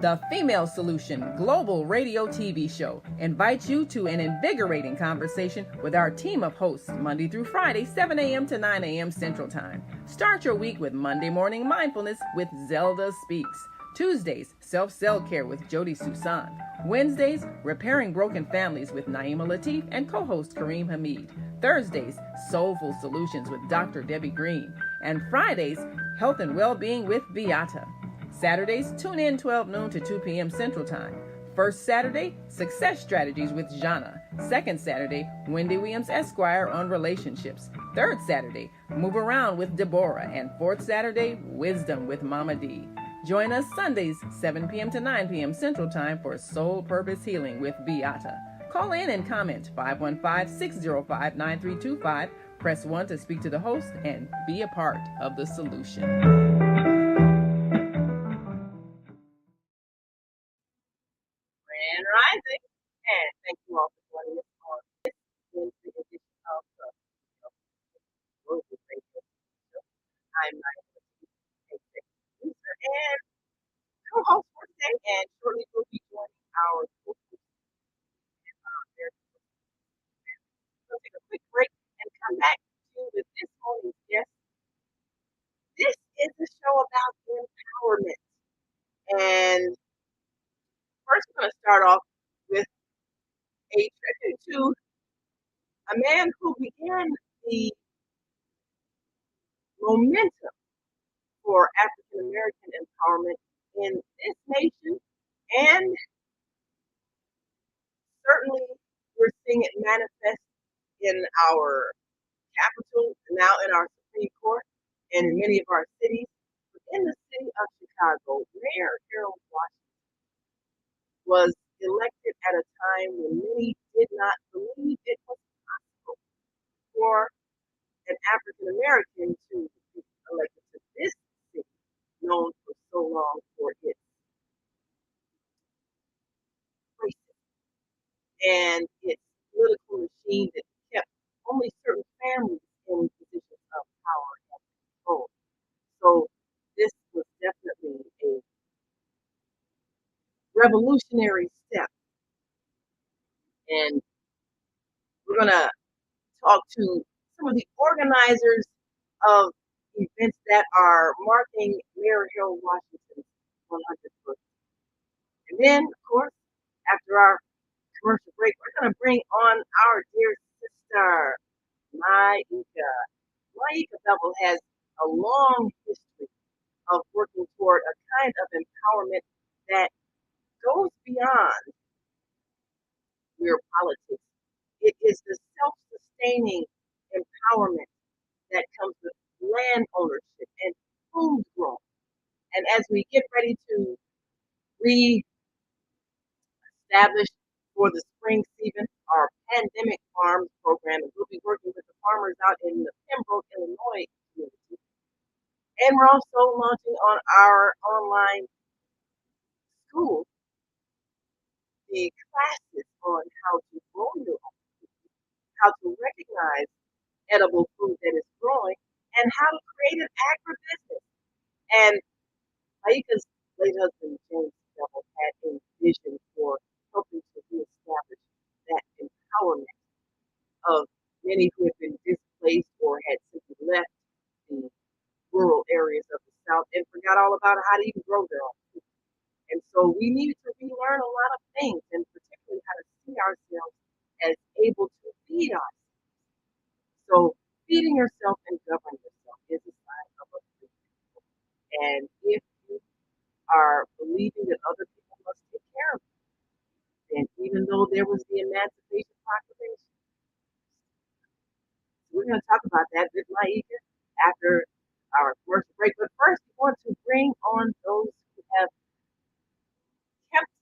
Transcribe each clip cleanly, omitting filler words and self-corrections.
The Female Solution Global Radio TV Show invites you to an invigorating conversation with our team of hosts Monday through Friday, 7 a.m. to 9 a.m. Central Time. Start your week with Monday Morning Mindfulness with Zelda Speaks. Tuesdays, Self-Cell Care with Jody Susan. Wednesdays, Repairing Broken Families with Naima Latif and co-host Kareem Hamid. Thursdays, Soulful Solutions with Dr. Debbie Green. And Fridays, Health and Wellbeing with Beata. Saturdays, tune in 12 noon to 2 p.m. Central Time. First Saturday, Success Strategies with Jana. Second Saturday, Wendy Williams Esquire on relationships. Third Saturday, Move Around with Deborah. And fourth Saturday, Wisdom with Mama D. Join us Sundays, 7 p.m. to 9 p.m. Central Time for Soul Purpose Healing with Beata. Call in and comment 515-605-9325. Press 1 to speak to the host and be a part of the solution. And rising, and thank you all for joining us on this Wednesday edition of the Global Radio Show. I'm Myeka Bevel, producer and co-host for today, and shortly we'll be joining our co-host there. We'll take a quick break and come back to with this morning's guest. This is a show about empowerment, and first we're going to start off with a tribute to a man who began the momentum for African American empowerment in this nation, and certainly we're seeing it manifest in our capital, now in our Supreme Court, and in many of our cities. Within the city of Chicago, Mayor Harold Washington was elected at a time when many did not believe it was possible for an African American to be elected to this city, known for so long for its racism and its political machine that kept only certain families in positions of power and control. So this was definitely a revolutionary step. And we're going to talk to some of the organizers of events that are marking Mayor Harold Washington's 100th birthday. And then, of course, after our commercial break, we're going to bring on our dear sister, Myeka. Myeka Bevel has a long history of working toward a kind of empowerment that goes beyond mere politics. It is the self-sustaining empowerment that comes with land ownership and food growing. And as we get ready to re-establish for the spring And we're also launching on our online school the classes on how to grow your own, how to recognize edible food that is growing, and how to create an agribusiness. And Myeka's late husband, James Bevel, had a vision for helping to reestablish that empowerment of many who had been displaced or had simply left the rural areas of the South and forgot all about how to even grow their own food. And so we needed to relearn a lot of things, and particularly how to see ourselves as able to feed ourselves. So feeding yourself and governing yourself is a sign of a free people. And if you are believing that other people must take care of you, then even though there was the Emancipation Proclamation, we're going to talk about that with Myeka after our commercial break. But first, we want to bring on those who have kept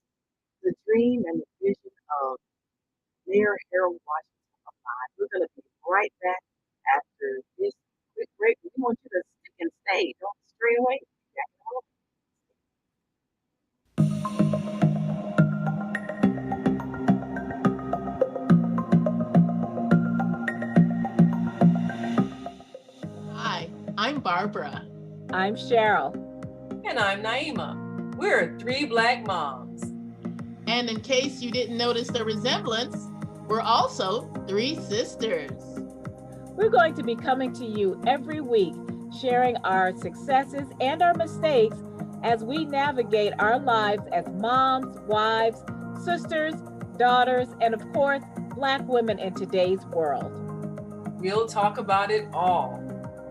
the dream and the vision of Mayor Harold Washington alive. We're going to be right back after this quick break. We want you to stick and stay. Don't stray away. Back home. Hi, I'm Barbara. I'm Cheryl. And I'm Naima. We're three Black moms. And in case you didn't notice the resemblance, we're also three sisters. We're going to be coming to you every week, sharing our successes and our mistakes as we navigate our lives as moms, wives, sisters, daughters, and of course, Black women in today's world. We'll talk about it all: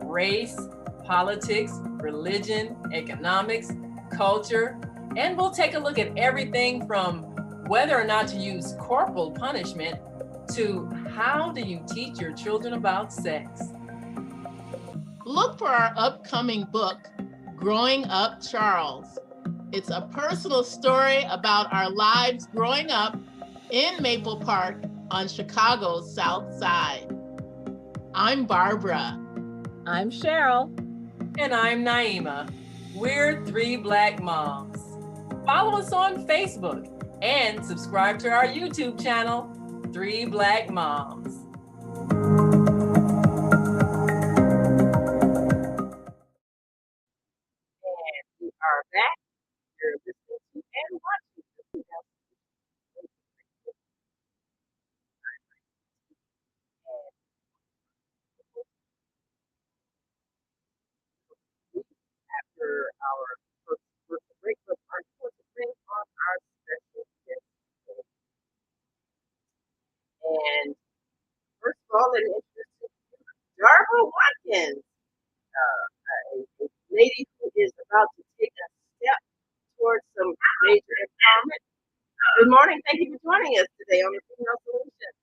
race, politics, religion, economics, culture, and we'll take a look at everything from whether or not to use corporal punishment to how do you teach your children about sex. Look for our upcoming book, Growing Up Charles. It's a personal story about our lives growing up in Maple Park on Chicago's South Side. I'm Barbara. I'm Cheryl. And I'm Naima. We're three Black moms. Follow us on Facebook and subscribe to our YouTube channel, Three Black Moms. And we are back. You're listening to and watching the Food House. After our first commercial break, but are going to bring on our special guest today. And first of all, let me introduce you to Jarva Watkins, a lady who is about to take a step towards some major empowerment. Good morning. Thank you for joining us today on the Female Solution.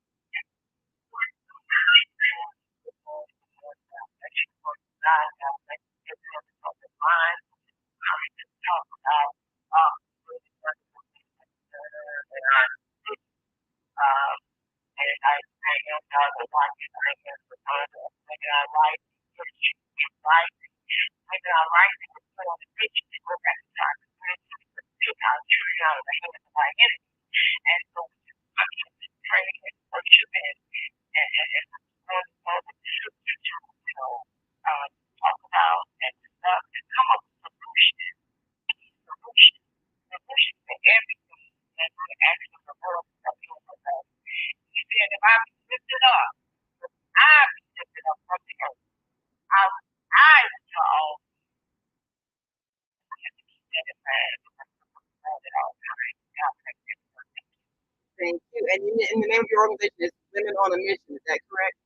Thank you. And the name of your organization is Women on a Mission. Is that correct?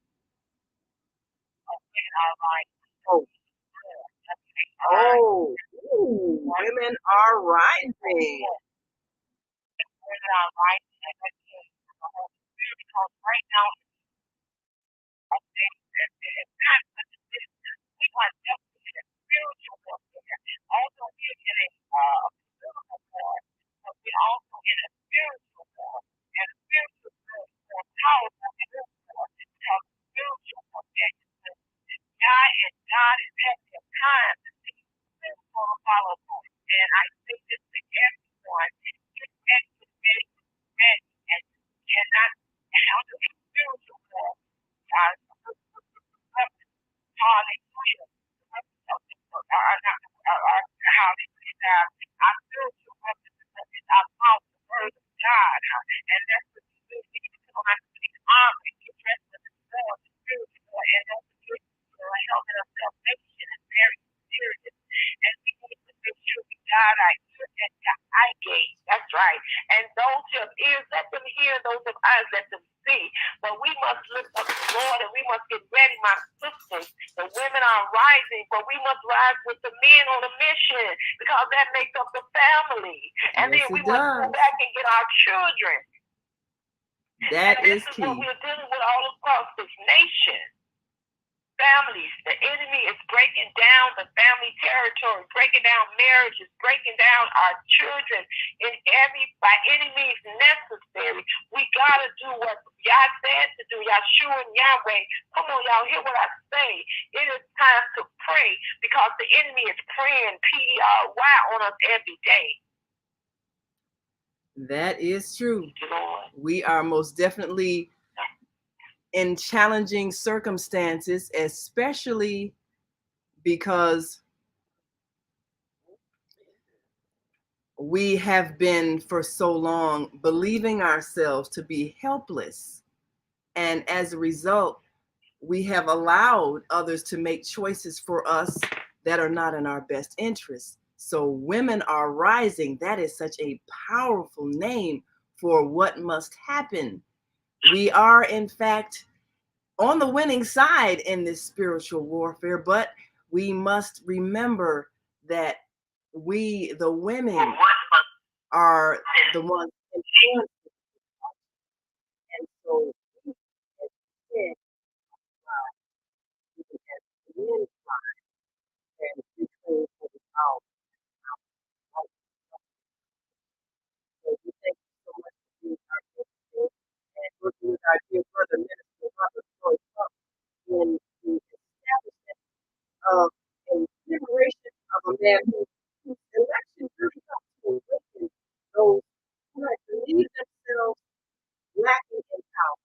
Oh, ooh, women are rising. follow suit. And I think this to everyone, get ready, get ready, get ready, and cannot handle a spiritual war. Hallelujah. Hallelujah. Our spiritual weapon is our mouth, the word of God. And that's what we do. We need to go out to the armor and get dressed with the sword, the spiritual sword. And don't forget, the helmet of salvation is very serious. And we need to make sure we guard our ears and our eye gaze. That's right. And those who have ears, let them hear, those who have eyes, let them see. But we must lift up the Lord and we must get ready, my sisters. The women are rising, but we must rise with the men on the mission because that makes up the family. And yes, then we must go back and get our children. That and this is key. what we're dealing with all across this nation. Families, the enemy is breaking down the family territory, breaking down marriages, breaking down our children by any means necessary. We gotta do what Yah said to do, Yahshua and Yahweh. Come on, y'all, hear what I say. It is time to pray because the enemy is praying PDRY on us every day. That is true. Lord. We are most definitely in challenging circumstances, especially because we have been for so long believing ourselves to be helpless. And as a result, we have allowed others to make choices for us that are not in our best interest. So women are rising. That is such a powerful name for what must happen. We are, in fact, on the winning side in this spiritual warfare, but we must remember that we, the women, are the ones influencing. And so, as said, as the men side, and we pray for the power. So we thank you so much for being our guest today and working with our dear brother, Minister Robert Floyd Trump, in the establishment of a generation of a man whose election really helps to awaken those who have believed themselves lacking in power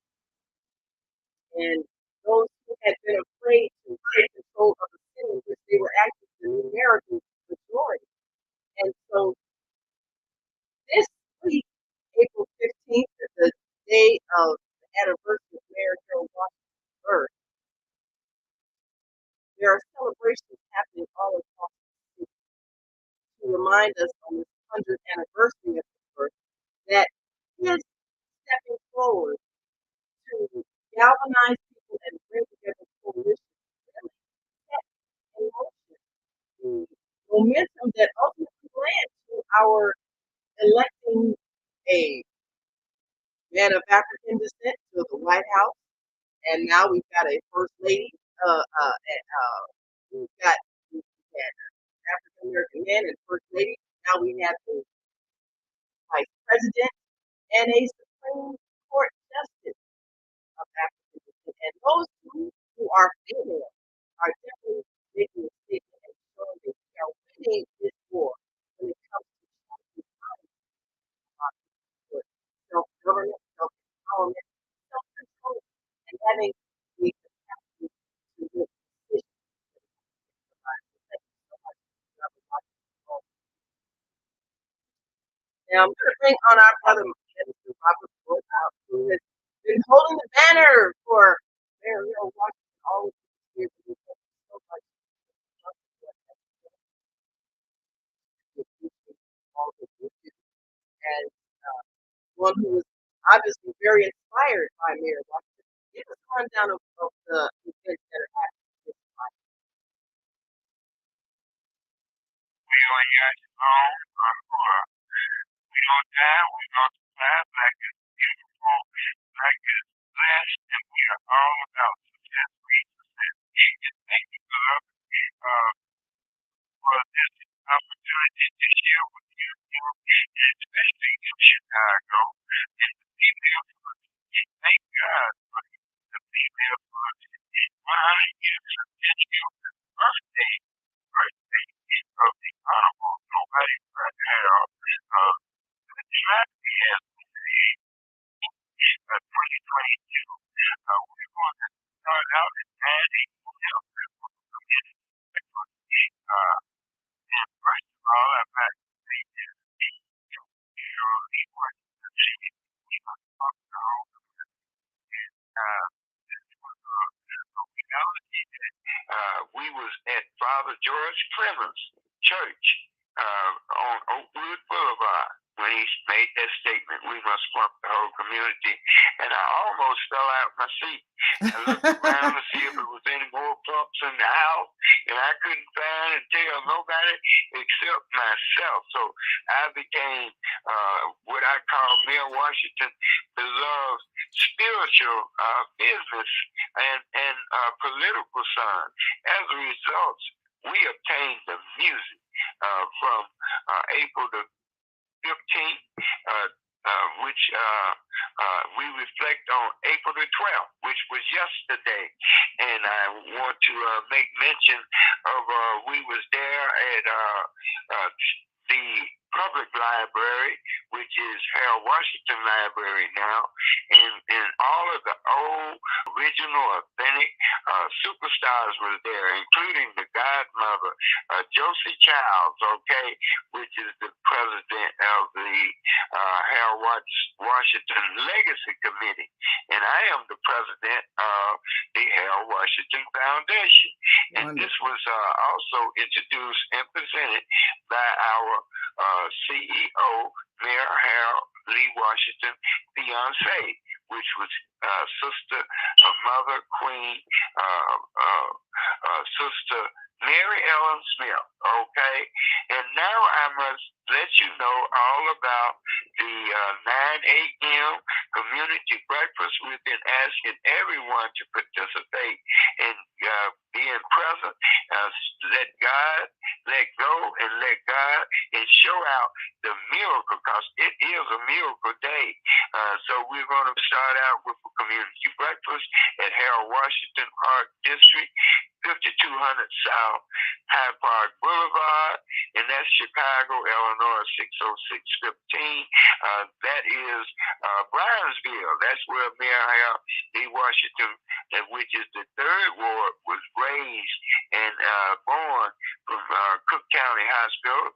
and those who had been afraid to take control of the city, which they were actually the numerical majority. And so this week, April 15th, is the day of the anniversary of Mayor Joe Washington's birth. There are celebrations happening all across the city to remind us on this 100th anniversary of his birth that he is stepping forward to galvanize people and bring together coalitions and set in motion the momentum that ultimately led to our electing a man of African descent to the White House, and now we've got a first lady. We've got African American man and first lady. Now we have a vice president and a Supreme Court justice of African descent. And those who are female are definitely making a statement and showing that we are winning this war when it comes to self-government, self-empowerment, self-control, and having the capacity to make decisions. Thank you so much. Now I'm going to bring on our brother, Mr. Robert Ford, who has been holding the banner for Mayor Washington all of these years. Thank you so much. And one who was obviously very inspired by Mayor Washington. Give us a rundown of the events that are happening this time. We on your own, we on time, we on time, like it's beautiful, like it's blessed, and we are all about success. Thank you, God, for this opportunity to share with you, and especially in Chicago, and the female community. Thank God for the female community. Mine is a birthday of the Honorable Uh, we was at Father George Clemens Church on Oakwood Boulevard when he made that statement. We must plump the whole community, and I almost fell out my seat. I looked around to see if there was any more plumps in the house, and I couldn't find and tell nobody except myself. So I became what I call Mayor Washington beloved spiritual business and political son. As a result, we obtained the music from April the 15th, which we reflect on April the 12th, which was yesterday. And I want to make mention of we was there at the public library, which is Harold Washington Library now, and all of the old, original, authentic superstars were there, including the godmother, Josie Childs, okay, which is the president of the Harold Washington Legacy Committee, and I am the president of the Harold Washington Foundation. And this was also introduced and presented by our CEO, Mayor Harold Lee Washington, fiance, which was Sister Mother Queen, Sister Mary Ellen Smith, okay? And now I must let you know all about the 9 a.m. community breakfast. We've been asking everyone to participate and being present. Let God, let go, and let God, and show out the miracle, because it is a miracle day. So we're going to start out with a community breakfast at Harold Washington Park District, 5200 South Hyde Park Boulevard, and that's Chicago, Illinois, 60615. That is Brownsville. That's where Mayor Harold Lee Washington, which is the third ward, was raised and born from Cook County Hospital.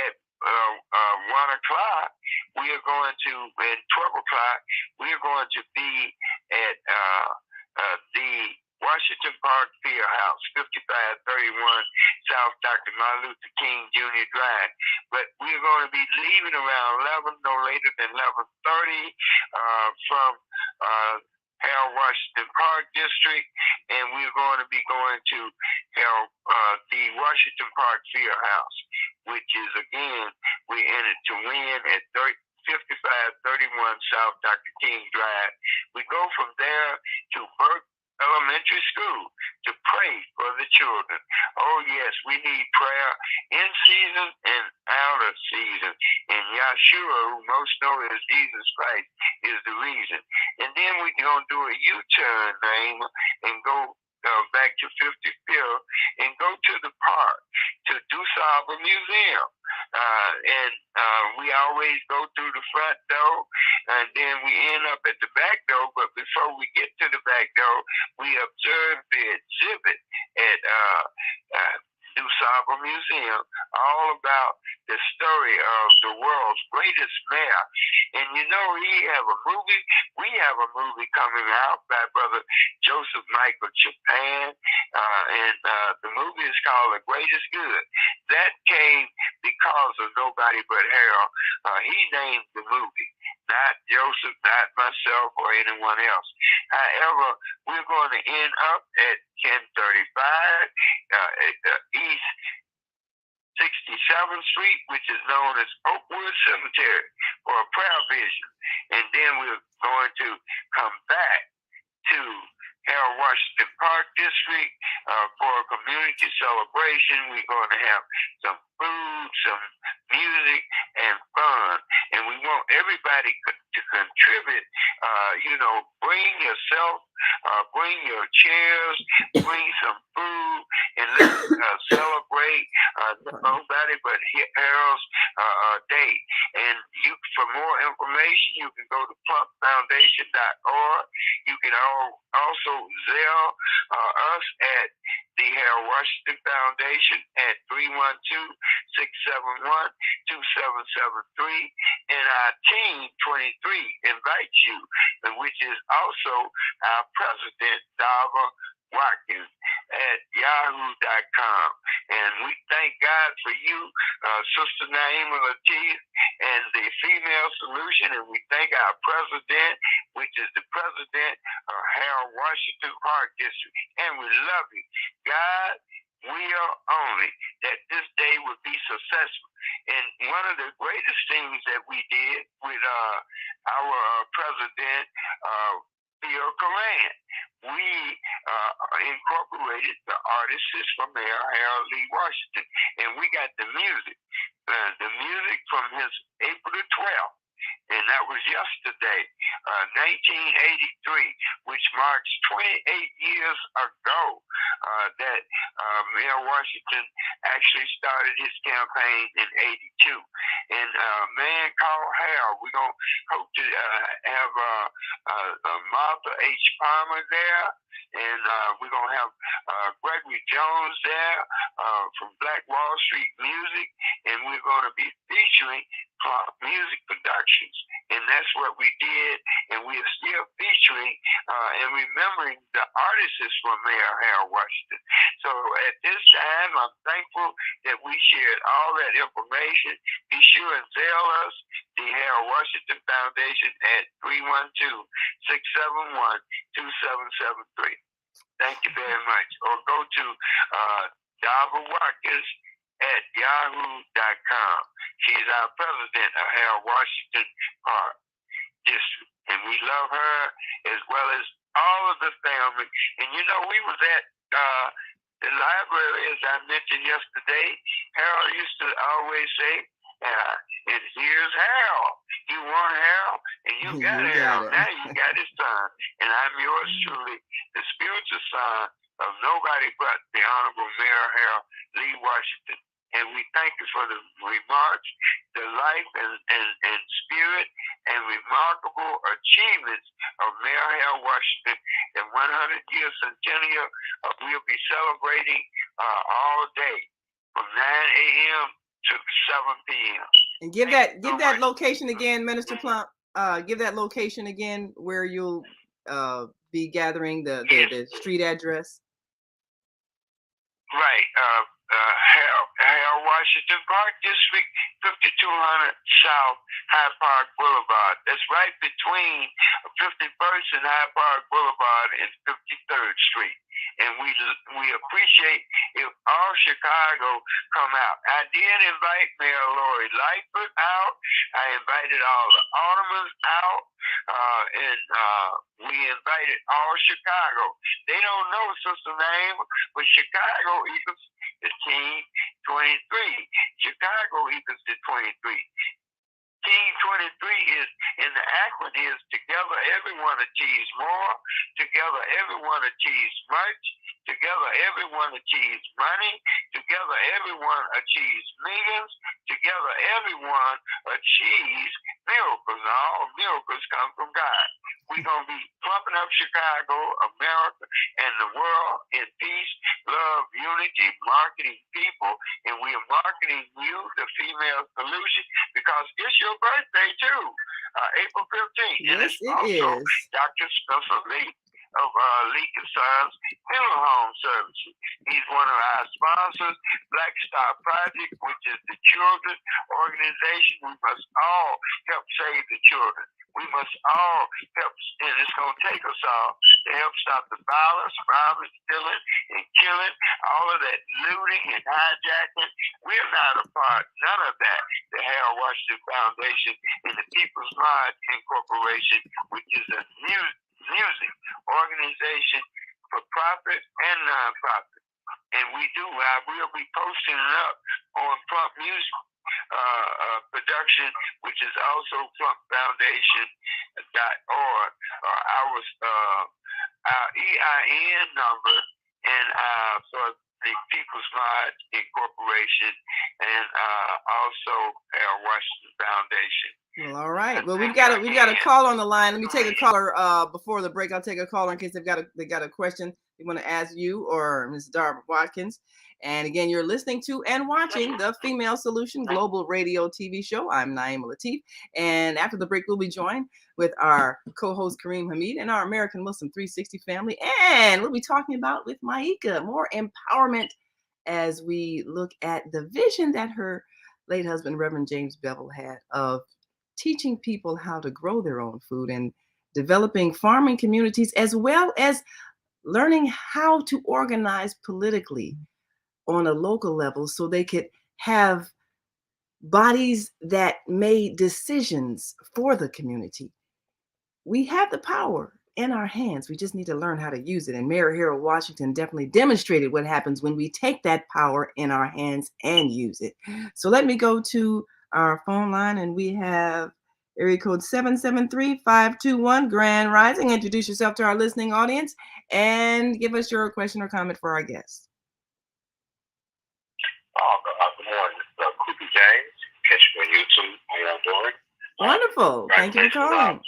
At 1 o'clock, we are going to, at 12 o'clock, we are going to be at the Washington Park Fieldhouse, 5531 South Dr. Martin Luther King Jr. Drive. But we're going to be leaving around 11, no later than 11:30 from Harold Washington Park District, and we're going to be going to the Washington Park Fieldhouse, which is, again, we entered to win at 5531 South Dr. King Drive. We go from there to Burke Elementary School to pray for the children. Oh yes, we need prayer in season and out of season. And Yahshua, who most know as Jesus Christ, is the reason. And then we're going to do a U-turn, name, and go back to 55th and go to the park, to DuSable Museum. And we always go through the front door, and then we end up at the back door. But before we get to the back door, we observe the exhibit at DuSable Museum, all about the story of the world's greatest mayor. And you know, we have a movie coming out by Brother Joseph Michael Japan, and the movie is called The Greatest Good. That came because of nobody but Harold. He named the movie, not Joseph, not myself, or anyone else. However, we're going to end up at 1035 at the East 67th Street, which is known as Oakwood Cemetery, for a prayer vision. And then we're going to come back to Harold Washington Park District for a community celebration. We're going to have some food, some music, and fun. And we want everybody to contribute. Bring yourself, bring your chairs, bring some food, and let's celebrate nobody but Harold's day. And for more information, you can go to plumpfoundation.org. You can also Zelle us at the Harold Washington Foundation at 312-671-2773. And our team 23 invites you, which is also our president, Dava Watkins, at yahoo.com. And we thank God for you, Sister Naima Latif, and the Female Solution. And we thank our president, which is the president of Harold Washington Park District. And we love you. God will only that this day would be successful. And one of the greatest things that we did with our president, Bill Coran, we incorporated the artists from Mayor Harold Lee Washington, and we got the music from his April the 12th. And that was yesterday, 1983, which marks 28 years ago that Mayor Washington actually started his campaign in 82. And Man Called Harold, we're going to hope to have Martha H. Palmer there, and we're going to have Gregory Jones there from Black Wall Street Music, and we're going to be featuring music productions. And that's what we did, and we are still featuring and remembering the artists from Mayor Harold Washington. So at this time, I'm thankful that we shared all that information. Be sure and Zelle us, the Harold Washington Foundation, at 312-671-2773. Thank you very much. Or go to Dava Watkins at yahoo.com. She's our president of Harold Washington Park District. And we love her as well as all of the family. And you know, we was at the library, as I mentioned yesterday. Harold used to always say, and here's Harold. You want Harold, and you got Harold. Now you got his son. And I'm yours truly, the spiritual son of nobody but the Honorable Mayor Harold Lee Washington. And we thank you for the remarks, the life and spirit and remarkable achievements of Mayor Harold Washington. The 100-year centennial we'll be celebrating all day from 9 a.m. to 7 p.m. And give that location again, Minister Plump. Give that location again where you'll be gathering the street address. Right. Harold Washington Park District, 5200 South Hyde Park Boulevard. That's right between 51st and Hyde Park Boulevard and 53rd Street. And we appreciate if all Chicago come out. I did invite Mayor Lori Lightfoot out. I invited all the aldermen out. And we invited all Chicago. They don't know Sister Name, but Chicago equals the team 23. Chicago equals the 23. Team 23 is, and the acronym is together everyone achieves more, together everyone achieves much, together everyone achieves money, together everyone achieves millions, together everyone achieves miracles. All miracles come from God. We're going to be pumping up Chicago, America, and the world in peace, love, unity, marketing people, and we are marketing you, the Female Solution, because it's your birthday too, April 15th. Yes, and it's it also is. Dr. Spencer Lee of Leak and Sons Funeral Home Services. He's one of our sponsors, Black Star Project, which is the children organization. We must all help save the children. We must all help, and it's going to take us all to help stop the violence, robbing, stealing, and killing, all of that looting and hijacking. We're not a part, none of that. The Harold Washington Foundation and the People's Lodge Incorporation, which is a music organization for profit and non-profit. And we'll be posting it up on Plump Music production, which is also plumpfoundation.org. Our EIN number and for the People's Lodge Incorporation and also Harold Washington Foundation. Well, all right. Well, we've got a call on the line. Let me take a caller before the break. I'll take a caller in case they got a question they want to ask you or Ms. Darb Watkins. And again, you're listening to and watching the Female Solution Global Radio TV show. I'm Naima Latif. And after the break, we'll be joined with our co-host Kareem Hamid and our American Muslim 360 family. And we'll be talking about with Myeka more empowerment as we look at the vision that her late husband, Reverend James Bevel, had of teaching people how to grow their own food and developing farming communities, as well as learning how to organize politically on a local level so they could have bodies that made decisions for the community. We have the power in our hands. We just need to learn how to use it. And Mayor Harold Washington definitely demonstrated what happens when we take that power in our hands and use it. So let me go to our phone line, and we have area code 773-521, Grand Rising. Introduce yourself to our listening audience and give us your question or comment for our guests. Good morning. This is Cookie James. Catch me on YouTube. How y'all doing? Wonderful. Thank you for calling.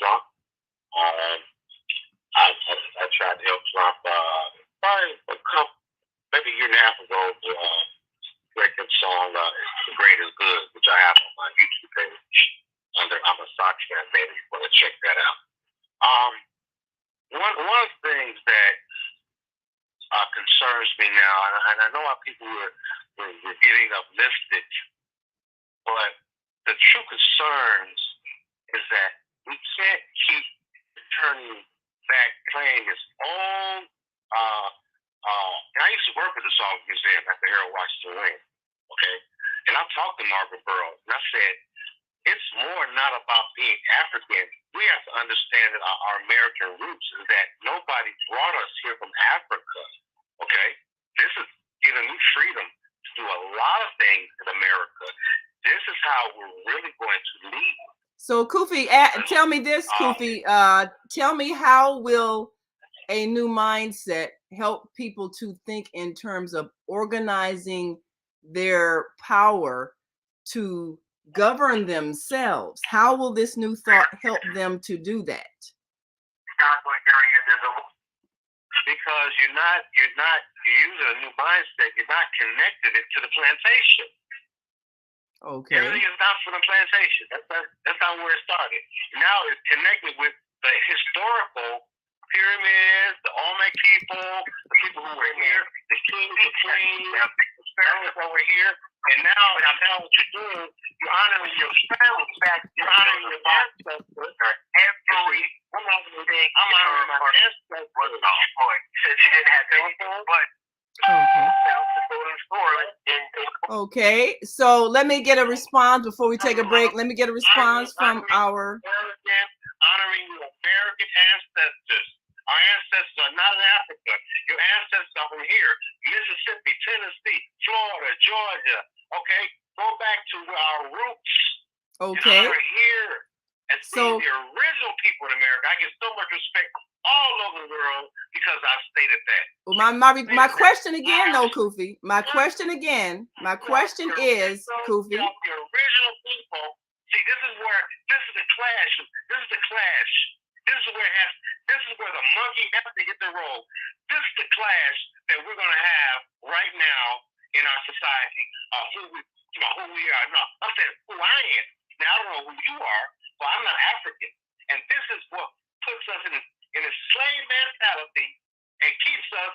I tried to help Trump probably maybe a year and a half ago to break his song The Great is Good, which I have on my YouTube page under I'm a Sox fan. Maybe you want to check that out. One of the things that concerns me now, and I know how people were getting uplifted, but the true concerns is that we can't keep returning back playing his own. And I used to work at the Salt Museum at the Harold Washington Wing, okay? And I talked to Margaret Burroughs, and I said, it's more not about being African. We have to understand that our American roots is that nobody brought us here from Africa, okay? This is giving me freedom to do a lot of things in America. This is how we're really going to lead. So, Kufi, tell me this, Kufi. Tell me, how will a new mindset help people to think in terms of organizing their power to govern themselves? How will this new thought help them to do that? Because you're using a new mindset. You're not connected it to the plantation. Okay. Everything is not for the plantation. That's not where it started. Now it's connected with the historical pyramids, the Olmec people, the people who were here, the kings, the queens, the pharaohs that were here. And now what you're doing, you're honoring your family. In fact, you're honoring your ancestors. I'm honoring my ancestors. Since she didn't have anything but Okay, so let me get a response before we take a break. Let me get a response from our honoring your American ancestors. Our ancestors are not in Africa. Your ancestors are from here, Mississippi, Tennessee, Florida, Georgia. Okay, go back to our roots. Okay. And here and see the original people in America. I get so much respect all over the world because I stated that. Well, my question again, though, Kufi. My question is, Kufi. The original people. See, this is the clash. This is the clash. This is where the monkey has to get the roll. This is the clash that we're going to have right now in our society. Who we are. No, I'm saying who I am. Now, I don't know who you are, but I'm not African. And this is what puts us in a slave mentality and keeps us,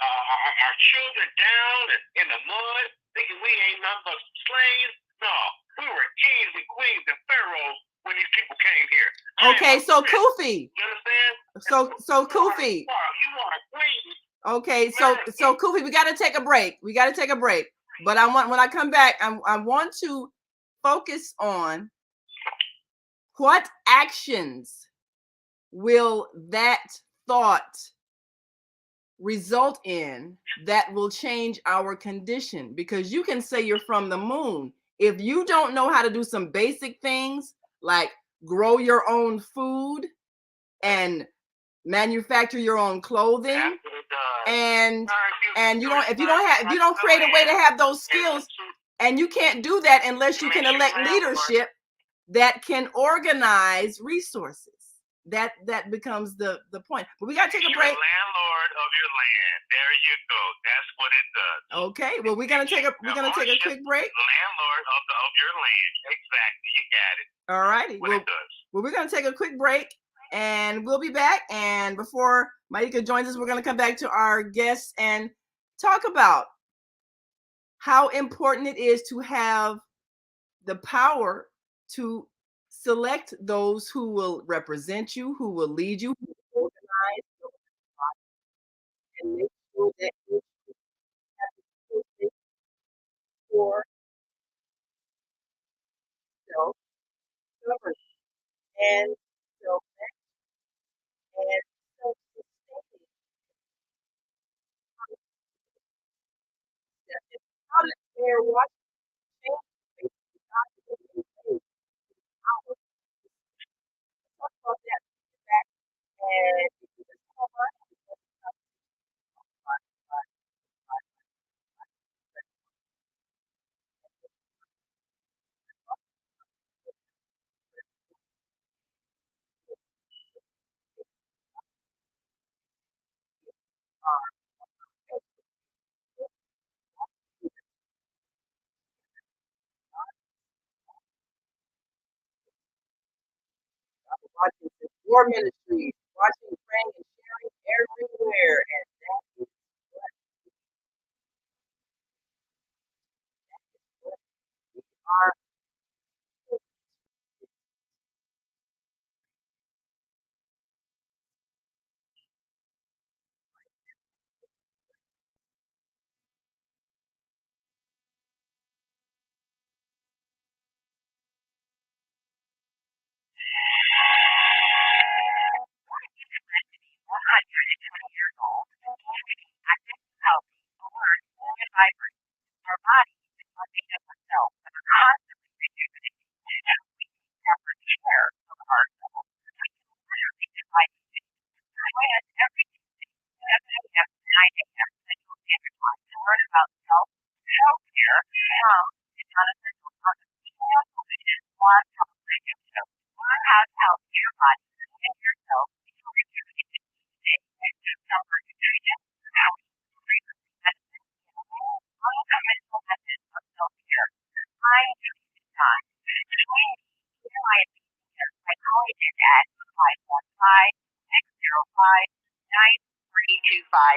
our children down and in the mud, thinking we ain't nothing but slaves. No, we were kings and queens and pharaohs when these people came here. Okay, so Kufi. You understand? So Kufi. You are a queen. Okay, so Kufi, we got to take a break. But when I come back, I want to focus on what actions will that thought result in that will change our condition. Because you can say you're from the moon. If you don't know how to do some basic things like grow your own food and manufacture your own clothing, and if you don't create a way to have those skills, And you can't do that unless you can elect leadership that can organize resources. That becomes the point. But we got to take a break. You're landlord of your land. There you go. That's what it does. Okay. Well, we're gonna take a quick break. Landlord of your land. Exactly. You got it. All righty. Well, we're gonna take a quick break, and we'll be back. And before Myeka joins us, we're gonna come back to our guests and talk about how important it is to have the power to select those who will represent you, who will lead you, who will organize, and make sure that you have the space for self-governance and self-management and self-sustaining. How does Mayor Washington change the document power? Talk about that back and watching war ministries, watching praying and sharing everywhere, and that is what we are.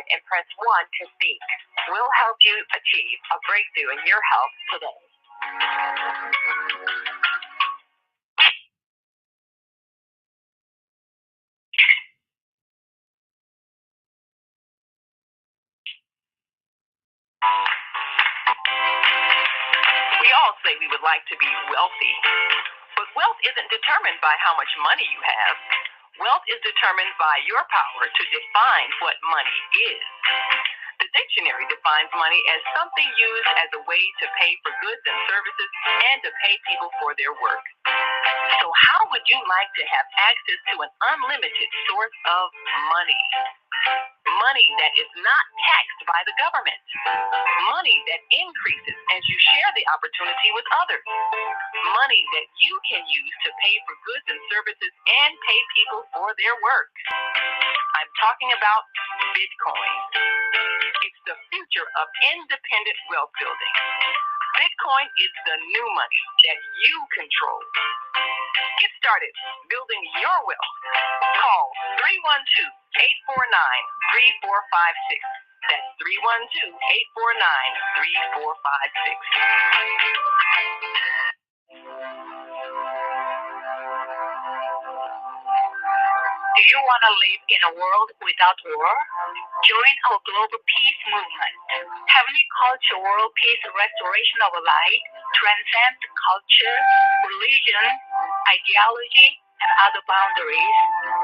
And press 1 to speak. We'll help you achieve a breakthrough in your health today. We all say we would like to be wealthy, but wealth isn't determined by how much money you have. Wealth is determined by your power to define what money is. The dictionary defines money as something used as a way to pay for goods and services and to pay people for their work. So how would you like to have access to an unlimited source of money? Money that is not taxed by the government. Money that increases as you share the opportunity with others. Money that you can use to pay for goods and services and pay people for their work. I'm talking about Bitcoin. It's the future of independent wealth building. Bitcoin is the new money that you control. Get started building your wealth. Call 312-849-3456. That's 312-849-3456. Do you want to live in a world without war? Join our global peace movement. Heavenly Culture World Peace Restoration of Light transcends culture, religion, ideology, and other boundaries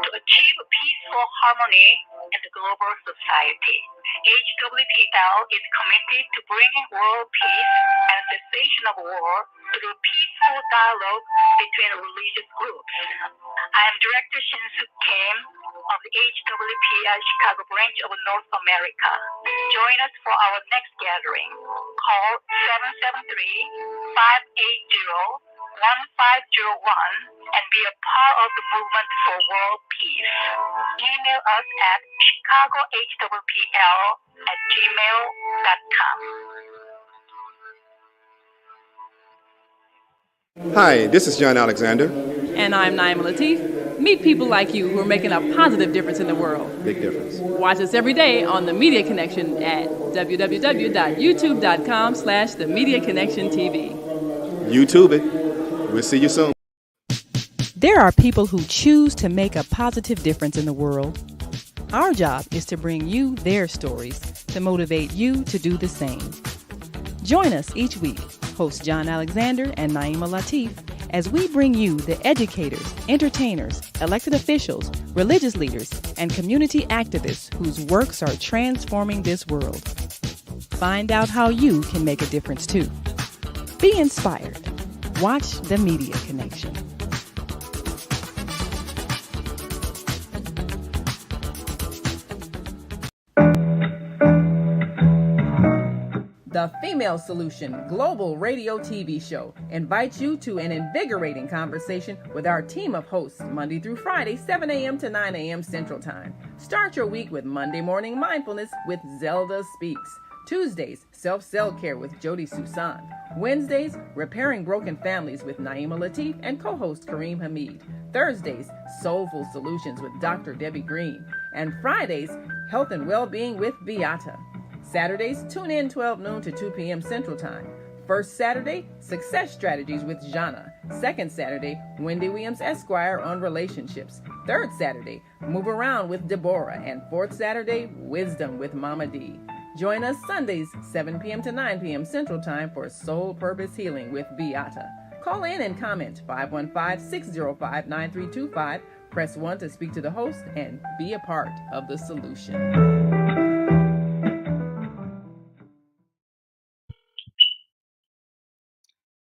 to achieve peaceful harmony in the global society. HWPL is committed to bringing world peace and cessation of war through peaceful dialogue between religious groups. I am Director Shin-Soo Kim of the HWPL Chicago branch of North America. Join us for our next gathering. Call 773-580-1501 and be a part of the movement for world peace. Email us at chicagohwpl@gmail.com. Hi, this is John Alexander. And I'm Naima Latif. Meet people like you who are making a positive difference in the world. Big difference. Watch us every day on The Media Connection at www.youtube.com/The Media Connection TV. YouTube it. We'll see you soon. There are people who choose to make a positive difference in the world. Our job is to bring you their stories to motivate you to do the same. Join us each week, host John Alexander and Naima Latif, as we bring you the educators, entertainers, elected officials, religious leaders, and community activists whose works are transforming this world. Find out how you can make a difference too. Be inspired. Watch The Media Connection. The Female Solution Global Radio TV Show invites you to an invigorating conversation with our team of hosts Monday through Friday, 7 a.m. to 9 a.m. Central Time. Start your week with Monday Morning Mindfulness with Zelda Speaks. Tuesdays, Self-Cell Care with Jody Susan. Wednesdays, Repairing Broken Families with Naima Latif and co-host Kareem Hamid. Thursdays, Soulful Solutions with Dr. Debbie Green. And Fridays, Health and Wellbeing with Beata. Saturdays, tune in 12 noon to 2 p.m. Central Time. First Saturday, Success Strategies with Jana. Second Saturday, Wendy Williams Esquire on relationships. Third Saturday, Move Around with Deborah. And fourth Saturday, Wisdom with Mama D. Join us Sundays, 7 p.m. to 9 p.m. Central Time for Soul Purpose Healing with Beata. Call in and comment 515-605-9325. Press 1 to speak to the host and be a part of the solution.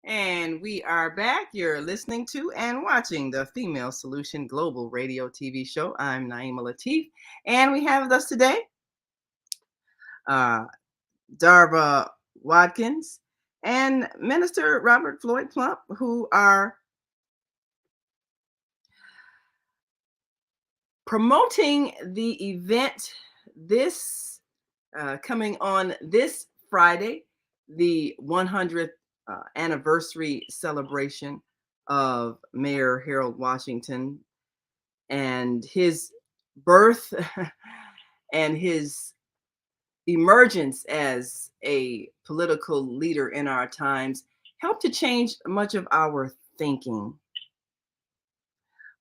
And we are back. You're listening to and watching the Female Solution Global Radio TV Show. I'm Naima Latif, and we have with us today Darva Watkins and Minister Robert Floyd Plump, who are promoting the event this coming on this Friday, the 100th anniversary celebration of Mayor Harold Washington and his birth and his emergence as a political leader in our times helped to change much of our thinking.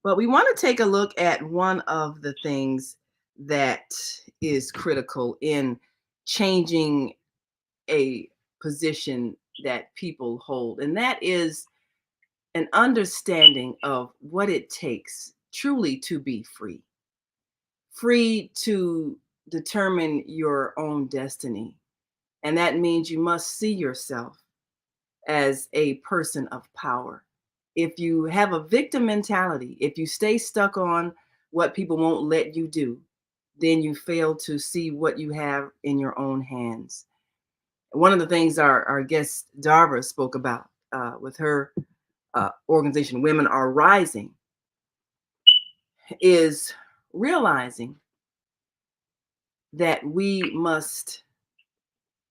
But we want to take a look at one of the things that is critical in changing a position that people hold, and that is an understanding of what it takes truly to be free. Free to determine your own destiny. And that means you must see yourself as a person of power. If you have a victim mentality, if you stay stuck on what people won't let you do, then you fail to see what you have in your own hands. One of the things our guest Darva spoke about with her organization, Women Are Rising, is realizing that we must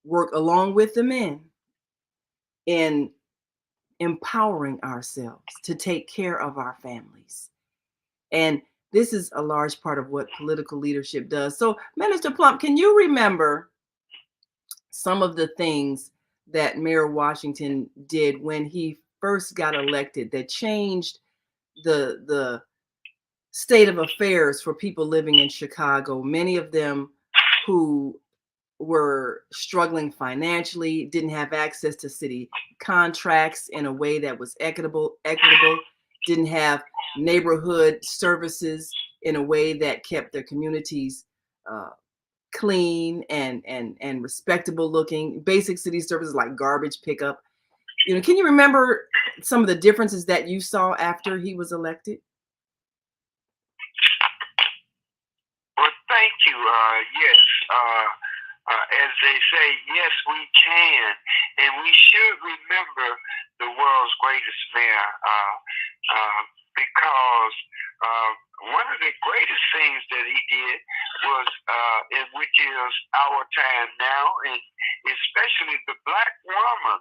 work along with the men in empowering ourselves to take care of our families. And this is a large part of what political leadership does. So, Minister Plump, can you remember some of the things that Mayor Washington did when he first got elected that changed the state of affairs for people living in Chicago, many of them who were struggling financially, didn't have access to city contracts in a way that was equitable, didn't have neighborhood services in a way that kept their communities clean and respectable looking, basic city services like garbage pickup. Can you remember some of the differences that you saw after he was elected? Well, thank you. Yes. as they say, yes, we can, and we should remember the world's greatest mayor because one of the greatest things that he did was, which is our time now, and especially the black woman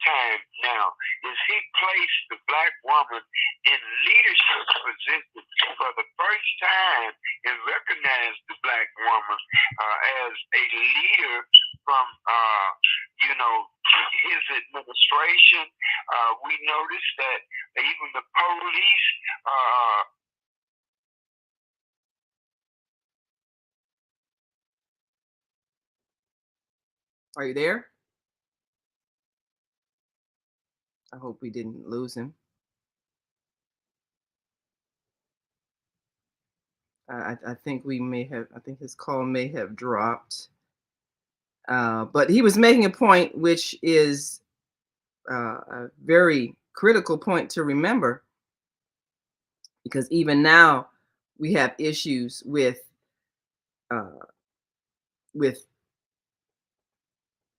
time now, is he placed the black woman in leadership positions for the first time and recognized the black woman as a leader from, his administration. We noticed that even the police Are you there? I hope we didn't lose him. I think we may have, I think his call may have dropped. But he was making a point, which is a very critical point to remember, because even now we have issues with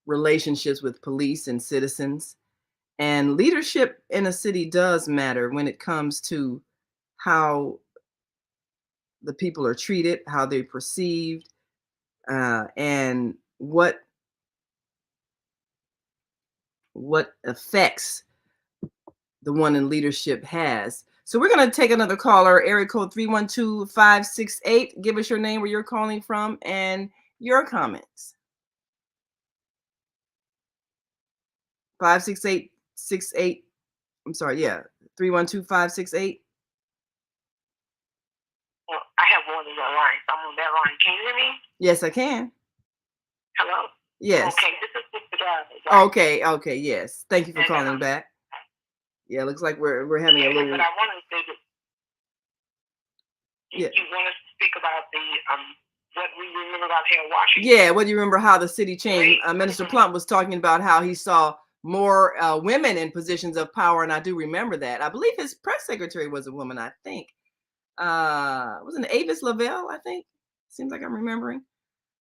relationships with police and citizens. And leadership in a city does matter when it comes to how the people are treated, how they're perceived, and what effects the one in leadership has. So we're going to take another caller, area code 312-568. Give us your name, where you're calling from, and your comments. 56868. I'm sorry, yeah. 312-568. Well, I have one of your lines. I'm on that line. Can you hear me? Yes, I can. Hello? Yes. Okay, this is Mr. Garvey. Right? Okay, yes. Thank you for calling back. Yeah, looks like we're having a little. But I want to say that you want to speak about the what we remember about Harold Washington. Yeah, what do you remember how the city changed? Minister Plump was talking about how he saw more women in positions of power, and I do remember that. I believe his press secretary was a woman, I think. Wasn't it Avis Lavelle, I think? Seems like I'm remembering.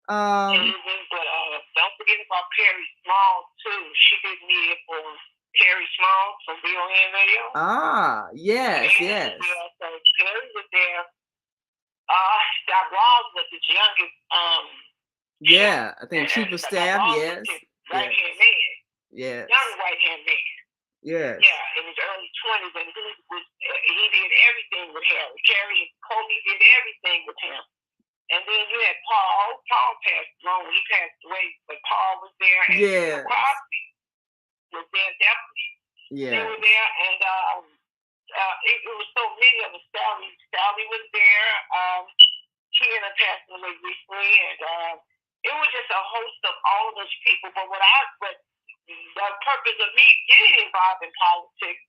But don't forget about Perry Small, too. She did media for Perry Small from BON Radio. Yes. So Perry was there. Doc Rawls was his youngest. I think chief of staff. Yes. Right hand man. Yes. Young right hand man. Yes. Yeah, in his early 20s, and he did everything with Harry. Harry and Kobe did everything with him. And then you had Paul. Paul passed along. He passed away, but Paul was there. And Crosby was there definitely. Yeah. They were there, and it was so many of us. Sally was there. Tina passed away recently, and it was just a host of all of those people. But the purpose of me getting involved in politics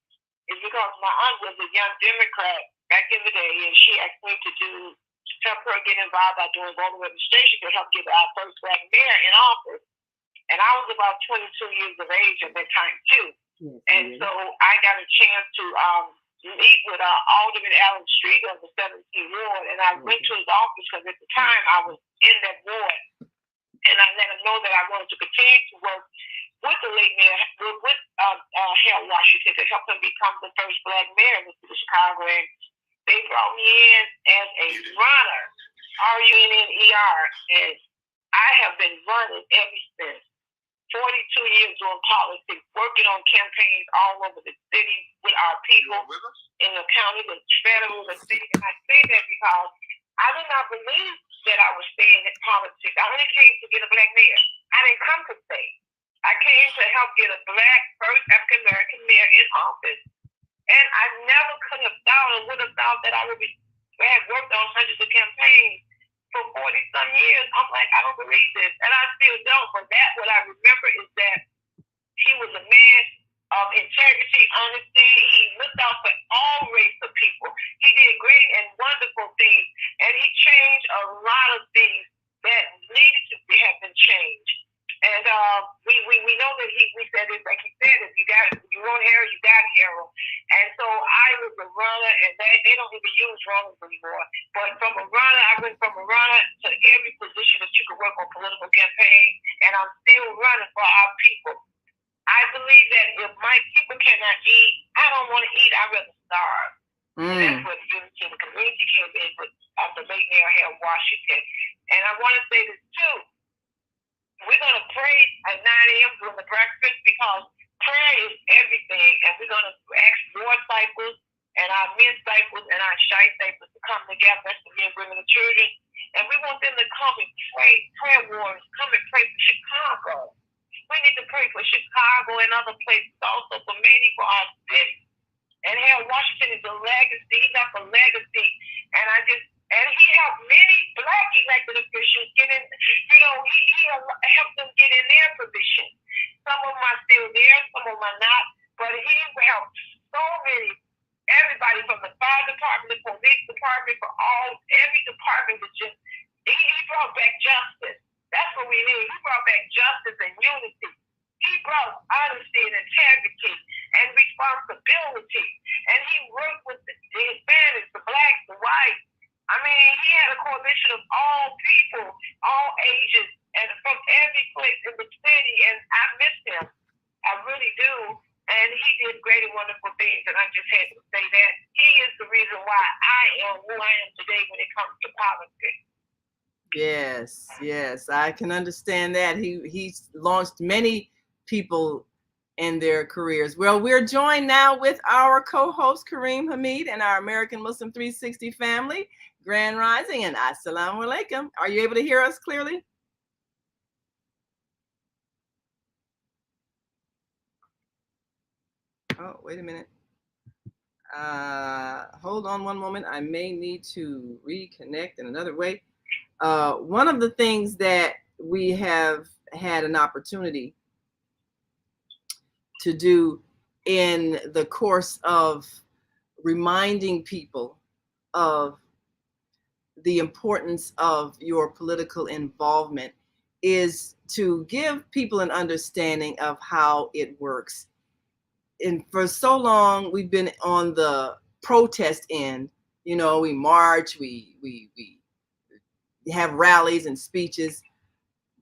is because my aunt was a young Democrat back in the day, and she asked me to help her get involved by doing voter registration to help get our first black mayor in office. And I was about 22 years of age at that time, too. Yes, and so I got a chance to meet with Alderman Alan Street of the 17th Ward, and I went to his office because at the time I was in that ward. And I let him know that I wanted to continue to work with the late mayor, with Harold Washington, to help him become the first black mayor in the city of Chicago. And they brought me in as a runner, R-U-N-N-E-R, and I have been running ever since. 42 years doing politics, working on campaigns all over the city with our people in the county, the federal, the city. And I say that because I did not believe that I was staying in politics. I only came to get a black mayor. I didn't come to stay. I came to help get a black, first African-American mayor in office. And I never could have thought or would have thought that I had worked on hundreds of campaigns for 40-some years. I'm like, I don't believe this. And I still don't. But what I remember is that he was a man of integrity, honesty. He looked out for all race of people. He did great and wonderful things. And he changed a lot of things that needed to have been changed. And we know that we said it, like he said, if you want hair, you got hair. And so I was a runner, and they don't even use runners anymore. But from a runner, I went from a runner to every position that you could work on political campaign, and I'm still running for our people. I believe that if my people cannot eat, I don't want to eat. I'd rather starve. And that's what the unity of the community came in with the late Mayor Harold Washington. And I want to say this too. We're going to pray at 9 a.m. during the breakfast because prayer is everything. And we're going to ask war cycles and our men cycles and our shy cycles to come together. That's the men, women, and children. And we want them to come and pray. Prayer warriors, come and pray for Chicago. We need to pray for Chicago and other places, also for many for our city. And Harold Washington is a legacy. He left a legacy. And he helped many Black elected officials get in, he helped them get in their position. Some of them are still there, some of them are not. But he helped so many, everybody from the fire department, the police department, every department was just, he brought back justice. That's what we need. He brought back justice and unity. He brought honesty and integrity and responsibility. And he worked with the Hispanics, the Blacks, the whites. I mean, he had a coalition of all people, all ages, and from every place in the city. And I miss him. I really do. And he did great and wonderful things. And I just had to say that. He is the reason why I am who I am today when it comes to politics. Yes, I can understand that. He's launched many people in their careers. Well, we're joined now with our co-host Kareem Hamid and our American Muslim 360 family, Grand Rising, and Assalamu Alaikum. Are you able to hear us clearly? Oh, wait a minute. Hold on one moment. I may need to reconnect in another way. One of the things that we have had an opportunity to do in the course of reminding people of the importance of your political involvement is to give people an understanding of how it works. And for so long, we've been on the protest end. You know, we march, we have rallies and speeches.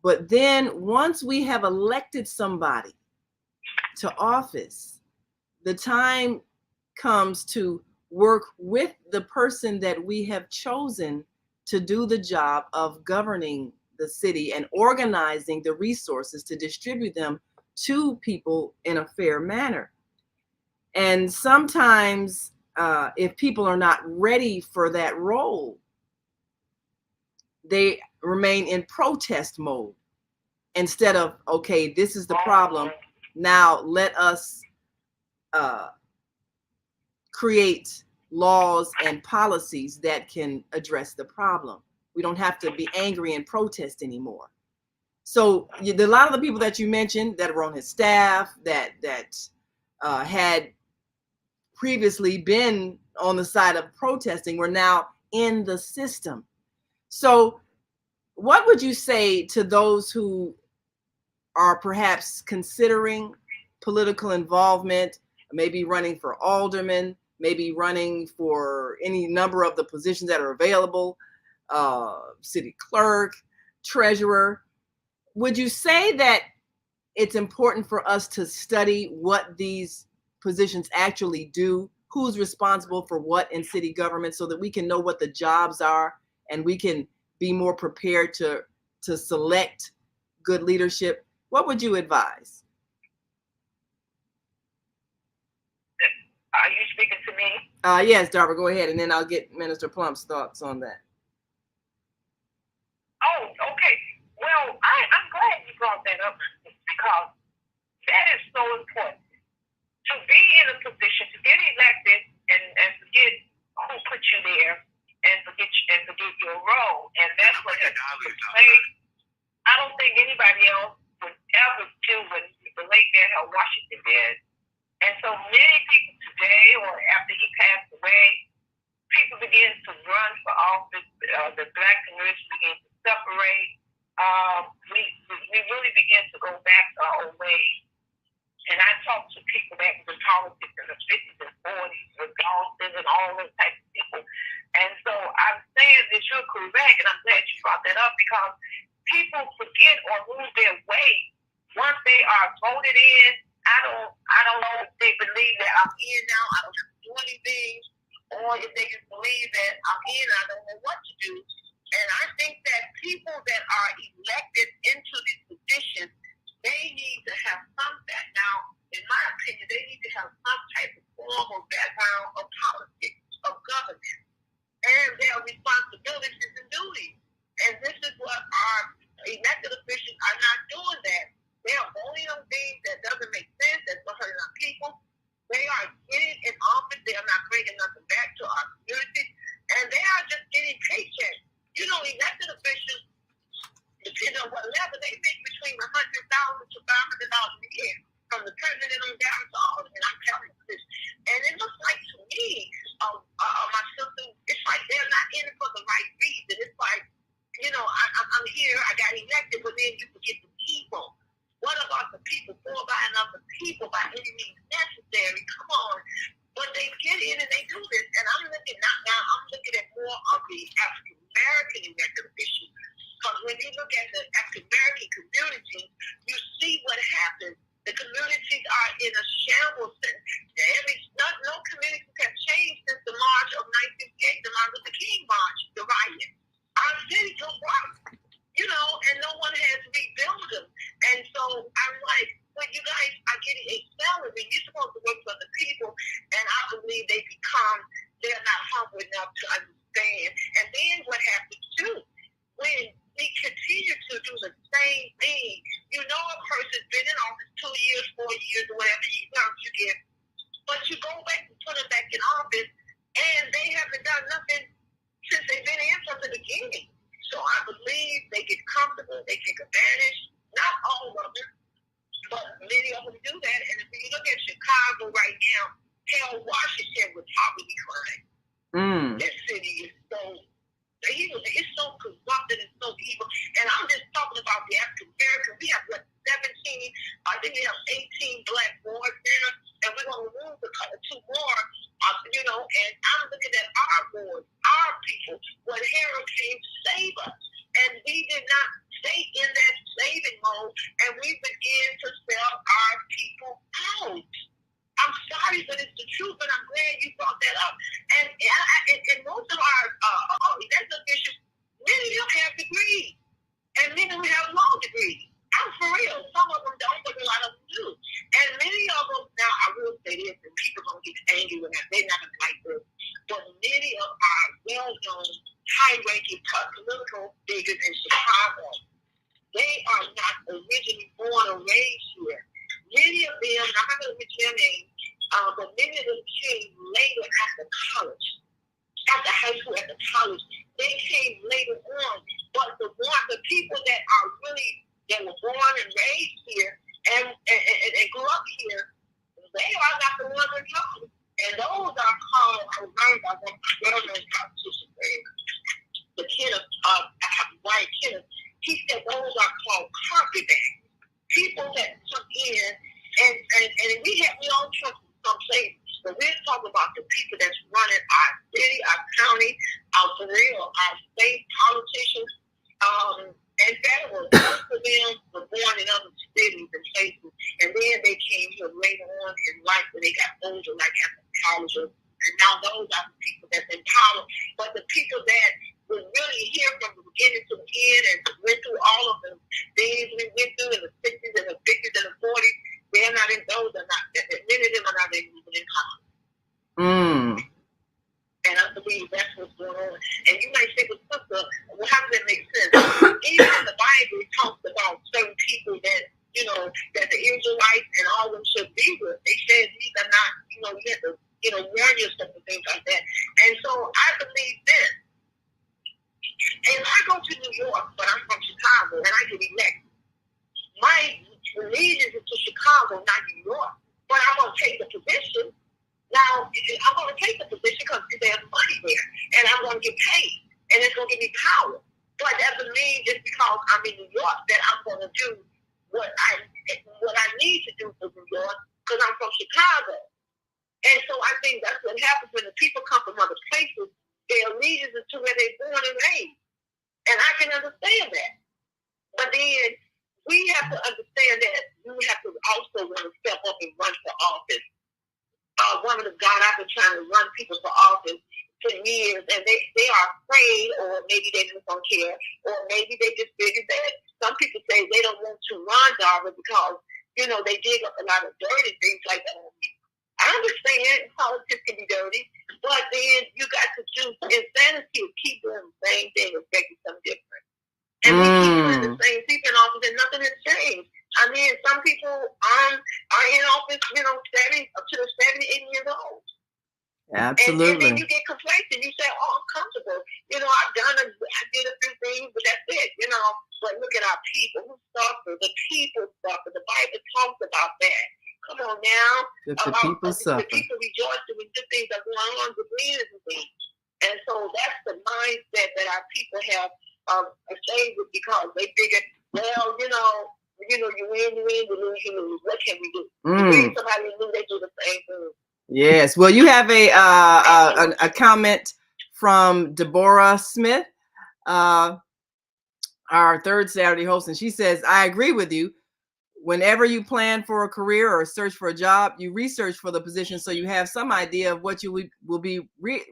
But then once we have elected somebody to office, the time comes to work with the person that we have chosen to do the job of governing the city and organizing the resources to distribute them to people in a fair manner. And sometimes if people are not ready for that role, they remain in protest mode instead of, okay, this is the problem. Now let us create laws and policies that can address the problem. We don't have to be angry and protest anymore. So a lot of the people that you mentioned that were on his staff that had previously been on the side of protesting were now in the system. So what would you say to those who are perhaps considering political involvement, maybe running for alderman, maybe running for any number of the positions that are available, city clerk, treasurer? Would you say that it's important for us to study what these positions actually do, who's responsible for what in city government, so that we can know what the jobs are and we can be more prepared to select good leadership? What would you advise? Are you speaking to me? Yes, Darby, go ahead, and then I'll get Minister Plump's thoughts on that. Oh, okay. Well, I'm glad you brought that up because that is so important. To be in a position, to get elected and forget who put you there and forget your role. And that's what has played. I don't think anybody else would ever do what the late man Harold Washington did. And so many people today, or after he passed away, people begin to run for office. The Black community begin to separate. We really begin to go back to our old ways. And I talk to people that was politics in the 50s and 40s with Galston and all those types of people. And so I'm saying that you're correct, and I'm glad you brought that up because people forget or lose their way once they are voted in. I don't know if they believe that I'm in now, I don't have to do anything, or if they just believe that I'm in, I don't know what to do. And I think that people that are elected into these positions, they need to have some background. In my opinion, they need to have some type of formal background of politics, of government, and their responsibilities and duties. And this is what our elected officials are not doing that. They are voting on things that doesn't make sense, that's not hurting our people. They are getting in office, they are not bringing nothing back to our community, and they are just getting paychecks. You know, elected officials, depending on what level, they make between $100,000 to $500 a year, from the president on down to all of them. And I'm telling you this. And it looks like to me, my sister, it's like they're not in it for the right reason. It's like, you know, I'm here, I got elected, but then you forget the people. What about the people? For by another people by any means necessary. Come on. But they get in and they do this. And I'm looking at more of the African American elected officials. Because when you look at the African American community, you see what happens. The communities are in a shambles. No communities have changed since the March of 1968, the Martin Luther King March, the riot. Our city took work, you know, and no one has rebuilt them. And so I'm like, when you guys are getting a salary, you're supposed to work for the people, and I believe they're not humble enough to understand. And then what happens too, when we continue to do the same thing, you know, a person's been in office 2 years, 4 years, or whatever terms you get, but you go back and put them back in office, and they haven't done nothing since they've been in from the beginning. So I believe they get comfortable, they take advantage, not all of them, but many of them do that. And if you look at Chicago right now, hell, Washington would probably be crying. This city is so evil. It's so corrupted and so evil. And I'm just talking about the African American. We have, 17, I think we have 18 black boys there, and we're going to lose two more, you know, and I'm looking at our boys, our people, when Harold came to save us. And we did not stay in that saving mode, and we began to sell our people out. I'm sorry, but it's the truth, and I'm glad you brought that up. And most of our elected officials, many of them have degrees, and many of them have law degrees. I'm for real. Some of them don't, but a lot of them do. And many of them, now I will say this, and people are going to get angry with that. They're not going to like this. But many of our well-known, high-ranking political figures in Chicago, they are not originally born or raised here. Many of them, I'm not going to mention their names, but many of them came later after college, after high school, after college. They came later on. But the people that are really, that were born and raised here and grew up here, they are not the ones in college. And those are called, I learned about one well-known politician, the Kenneth, White Kenneth. He said those are called carpetbaggers. People that come in, and we all trust some say, but we're talking about the people that's running our city, our county, for real, our state politicians, and federal. Most of them were born in other cities and places, and then they came here later on in life when they got older, like after college. And now those are the people that's in power. But the people that were really here from the beginning to the end and went through all of the things we went through in the 60s and the 50s and the 40s, they're not in those, are not, many of them are not even in college. And I believe that's what's going on. And you might say, well, sister, well, how does that make sense? Even in the Bible, it talks about certain people that, you know, that the Israelites and all of them should be with. They said these are not, you know, you have to, you know, warn yourself and things like that. And so I believe this. And I go to New York, but I'm from Chicago, and I get elected. My allegiance is to Chicago, not New York. But I'm going to take the position. Now, I'm going to take the position because there's money there, and I'm going to get paid, and it's going to give me power. But that doesn't mean just because I'm in New York that I'm going to do what I need to do for New York because I'm from Chicago. And so I think that's what happens when the people come from other places. Their allegiance is to where they're born and raised. And I can understand that. But then we have to understand that you have to also want to step up and run for office. Woman of God, I've been trying to run people for office for years, and they are afraid, or maybe they just don't care, or maybe they just figure that some people say they don't want to run, Darla, because, you know, they dig up a lot of dirt and things like that. I understand politics can be dirty, but then you got to choose insanity of keep doing the same thing, expecting something different. And we keep putting the same people in office, and nothing has changed. I mean, some people are in office, you know, 70 up to the 70, 80 years old. Absolutely. And then you get complacent. You say, "Oh, I'm comfortable. You know, I did a few things, but that's it. You know." But look at our people who suffer. The people suffer. The Bible talks about that. Come on now. The people suffer. The people rejoice when good things are going on, good things. And so that's the mindset that our people have ashamed with, because they figure, well, you win, you lose. What can we do? You bring somebody new, they do the same thing. Yes. Well, you have a comment from Deborah Smith, our third Saturday host, and she says, "I agree with you. Whenever you plan for a career or search for a job, you research for the position so you have some idea of what you will be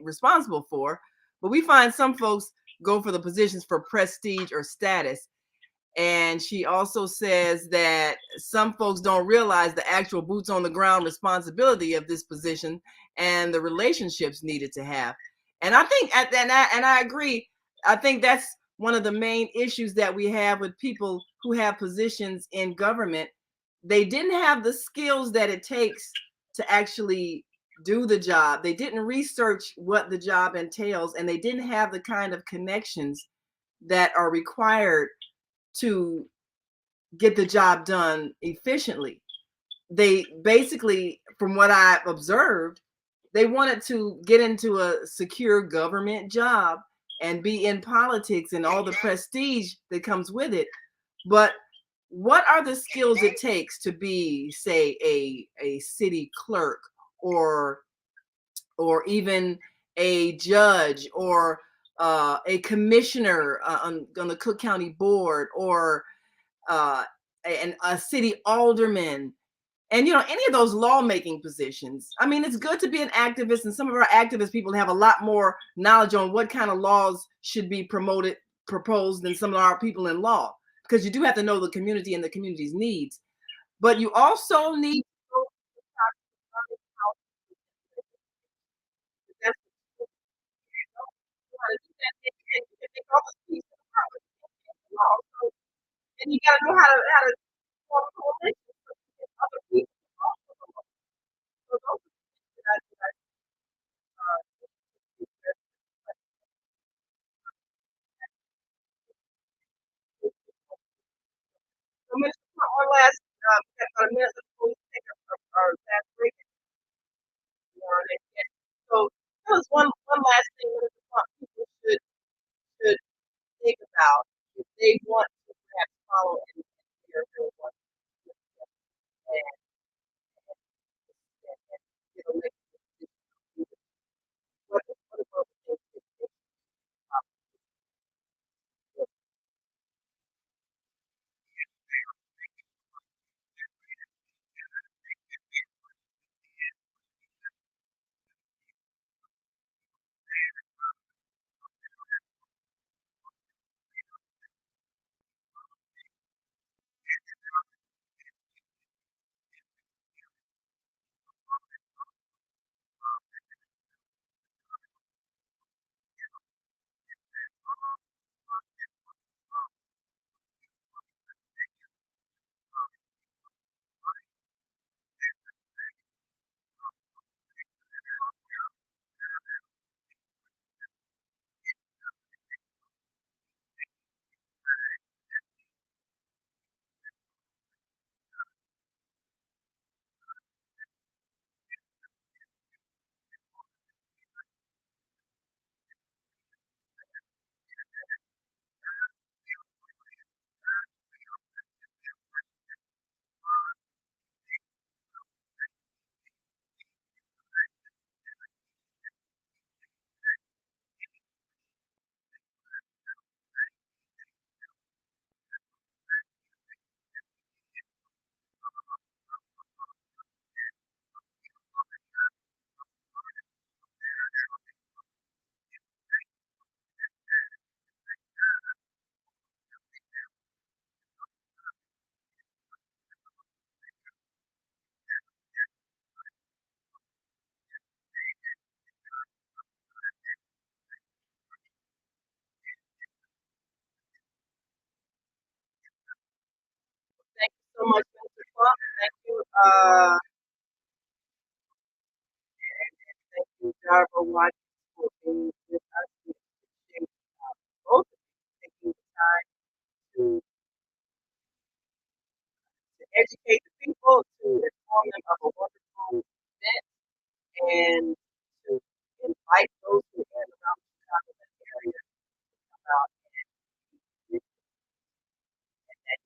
responsible for. But we find some folks go for the positions for prestige or status." And she also says that some folks don't realize the actual boots on the ground responsibility of this position and the relationships needed to have. And I think, and I agree, I think that's one of the main issues that we have with people who have positions in government. They didn't have the skills that it takes to actually do the job. They didn't research what the job entails, and they didn't have the kind of connections that are required to get the job done efficiently. They basically, from what I've observed, they wanted to get into a secure government job and be in politics and all the prestige that comes with it. But what are the skills it takes to be, say, a city clerk, or even a judge, or a commissioner on the Cook County Board, or a city alderman, and any of those lawmaking positions? I mean, it's good to be an activist, and some of our activist people have a lot more knowledge on what kind of laws should be proposed than some of our people in law, because you do have to know the community and the community's needs. But you also need and you got to know how to form coalitions with other people. So those are things that so Mr. One last, we got about a minute before we take our last break. So that was one last thing that people should think about if they want to perhaps follow in their what about the things Jarbo Watson for being with us. We appreciate both of you taking the time to educate the people, to inform them of a wonderful event, and to invite those who are around the Chicago area to come out and that.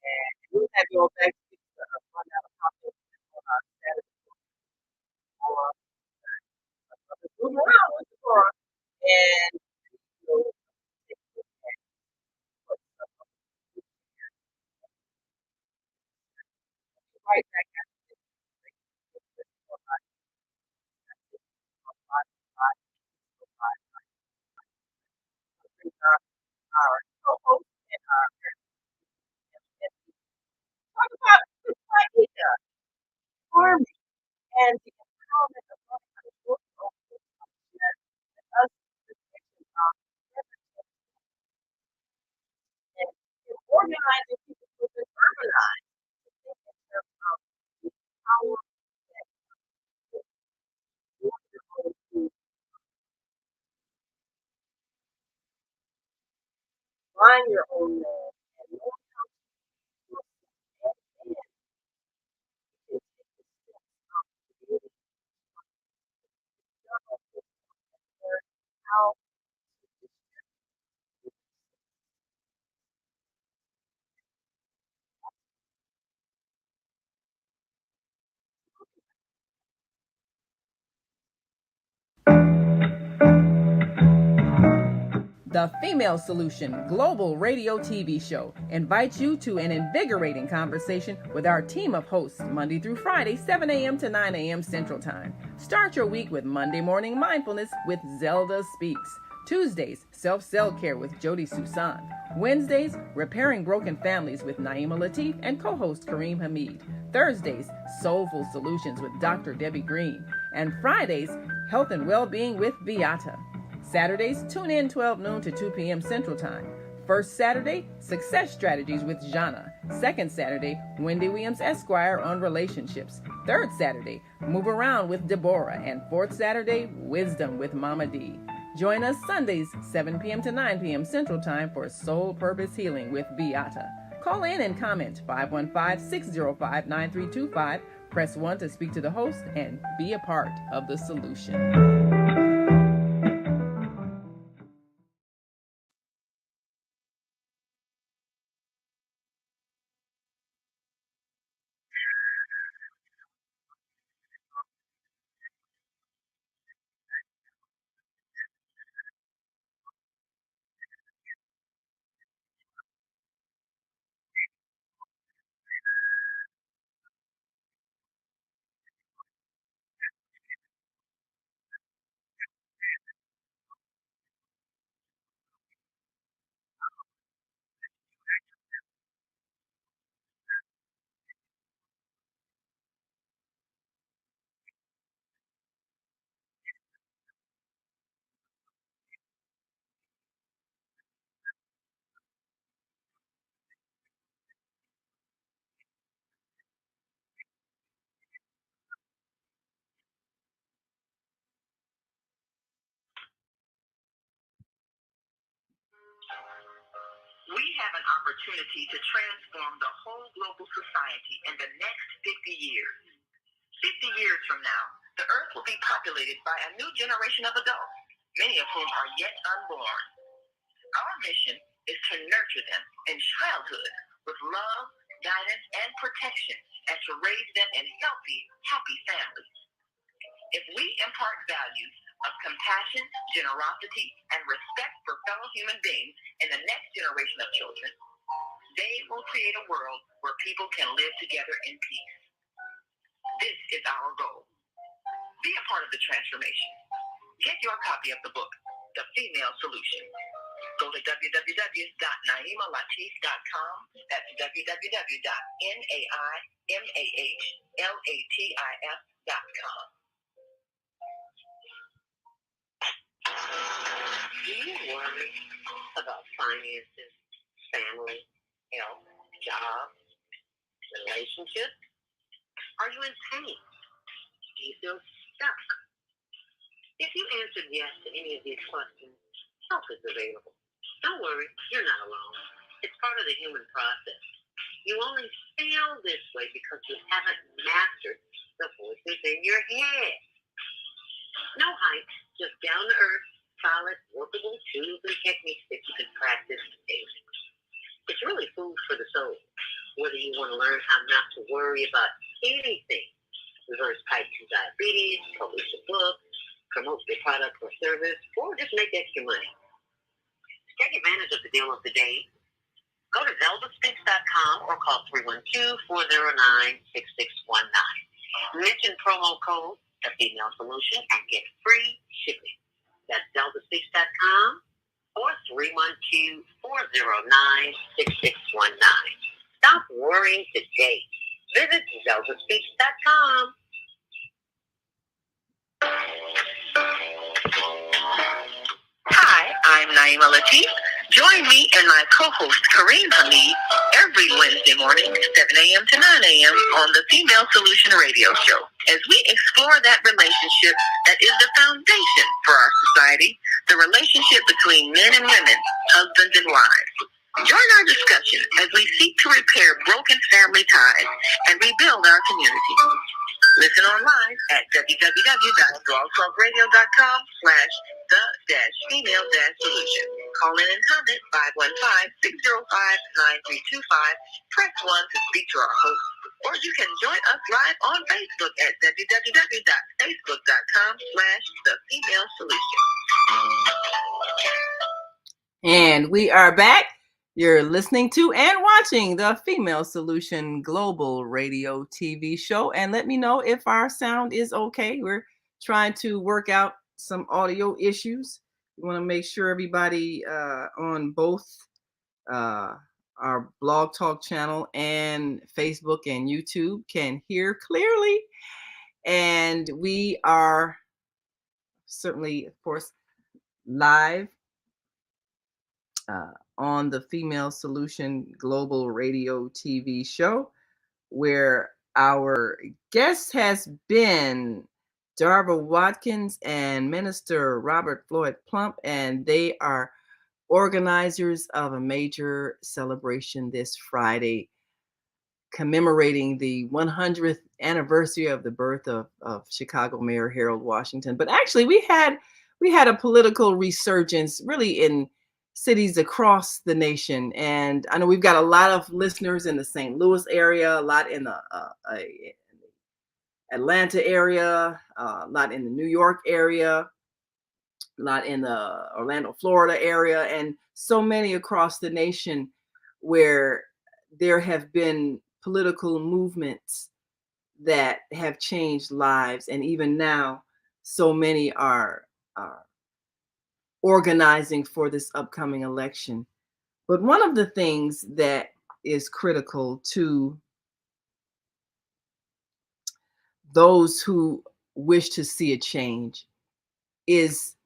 And we'll have you all back to run out of topics on Saturday or move around with the car and we'll take a look at what's up. Right back after this. Our co-host and our talk about this idea, farming, and the empowerment of women and us and organizing people within urbanized to think in terms of the power that you to find your own land and know how to do it and to take the steps out to be able to learn how to distribute. The Female Solution Global Radio TV Show invites you to an invigorating conversation with our team of hosts Monday through Friday, 7 a.m. to 9 a.m. Central Time. Start your week with Monday Morning Mindfulness with Zelda Speaks. Tuesdays, Self-Cell Care with Jody Susan. Wednesdays, Repairing Broken Families with Naima Latif and co-host Kareem Hamid. Thursdays, Soulful Solutions with Dr. Debbie Green. And Fridays, Health and Wellbeing with Beata. Saturdays, tune in 12 noon to 2 p.m. Central Time. First Saturday, Success Strategies with Jana. Second Saturday, Wendy Williams Esquire on relationships. Third Saturday, Move Around with Deborah. And fourth Saturday, Wisdom with Mama D. Join us Sundays, 7 p.m. to 9 p.m. Central Time for Soul Purpose Healing with Beata. Call in and comment 515-605-9325. Press 1 to speak to the host and be a part of the solution. We have an opportunity to transform the whole global society in the next 50 years. 50 years from now, the earth will be populated by a new generation of adults, many of whom are yet unborn. Our mission is to nurture them in childhood with love, guidance, and protection, and to raise them in healthy, happy families. If we impart values of compassion, generosity, and respect for fellow human beings in the next generation of children, they will create a world where people can live together in peace. This is our goal. Be a part of the transformation. Get your copy of the book, The Female Solution. Go to www.naimalatif.com. That's www.naimalatif.com. Do you worry about finances, family, health, job, relationships? Are you in pain? Do you feel stuck? If you answered yes to any of these questions, help is available. Don't worry, you're not alone. It's part of the human process. You only feel this way because you haven't mastered the voices in your head. No hype, just down to earth, solid, workable tools and techniques that you can practice daily. It's really food for the soul. Whether you want to learn how not to worry about anything, reverse type 2 diabetes, publish a book, promote your product or service, or just make extra money. Take advantage of the deal of the day. Go to zeldaspeaks.com or call 312-409-6619. Mention promo code The Female Solution and get free shipping. That's zeldaspeaks.com or 312-409-6619. Stop worrying today. Visit zeldaspeaks.com. Hi, I'm Naima Latif. Join me and my co-host Kareem Hamid every Wednesday morning, 7 a.m. to 9 a.m. on the Female Solution Radio Show, as we explore that relationship that is the foundation for our society, the relationship between men and women, husbands and wives. Join our discussion as we seek to repair broken family ties and rebuild our community. Listen online at www.blogtalkradio.com/the-female-solution. Call in and comment 515-605-9325. Press 1 to speak to our host. Or you can join us live on Facebook at www.facebook.com/the-female-solution. And we are back. You're listening to and watching the Female Solution Global Radio TV show. And let me know if our sound is okay. We're trying to work out some audio issues. We want to make sure everybody on both our Blog Talk channel and Facebook and YouTube can hear clearly. And we are certainly, of course, live on the Female Solution Global Radio TV show, where our guest has been Darva Watkins and Minister Robert Floyd Plump, and they are organizers of a major celebration this Friday, commemorating the 100th anniversary of the birth of Chicago Mayor Harold Washington. But actually, we had a political resurgence really in cities across the nation. And I know we've got a lot of listeners in the St. Louis area, a lot in the Atlanta area, a lot in the New York area, a lot in the Orlando, Florida area, and so many across the nation where there have been political movements that have changed lives. And even now, so many are organizing for this upcoming election. But one of the things that is critical to those who wish to see a change is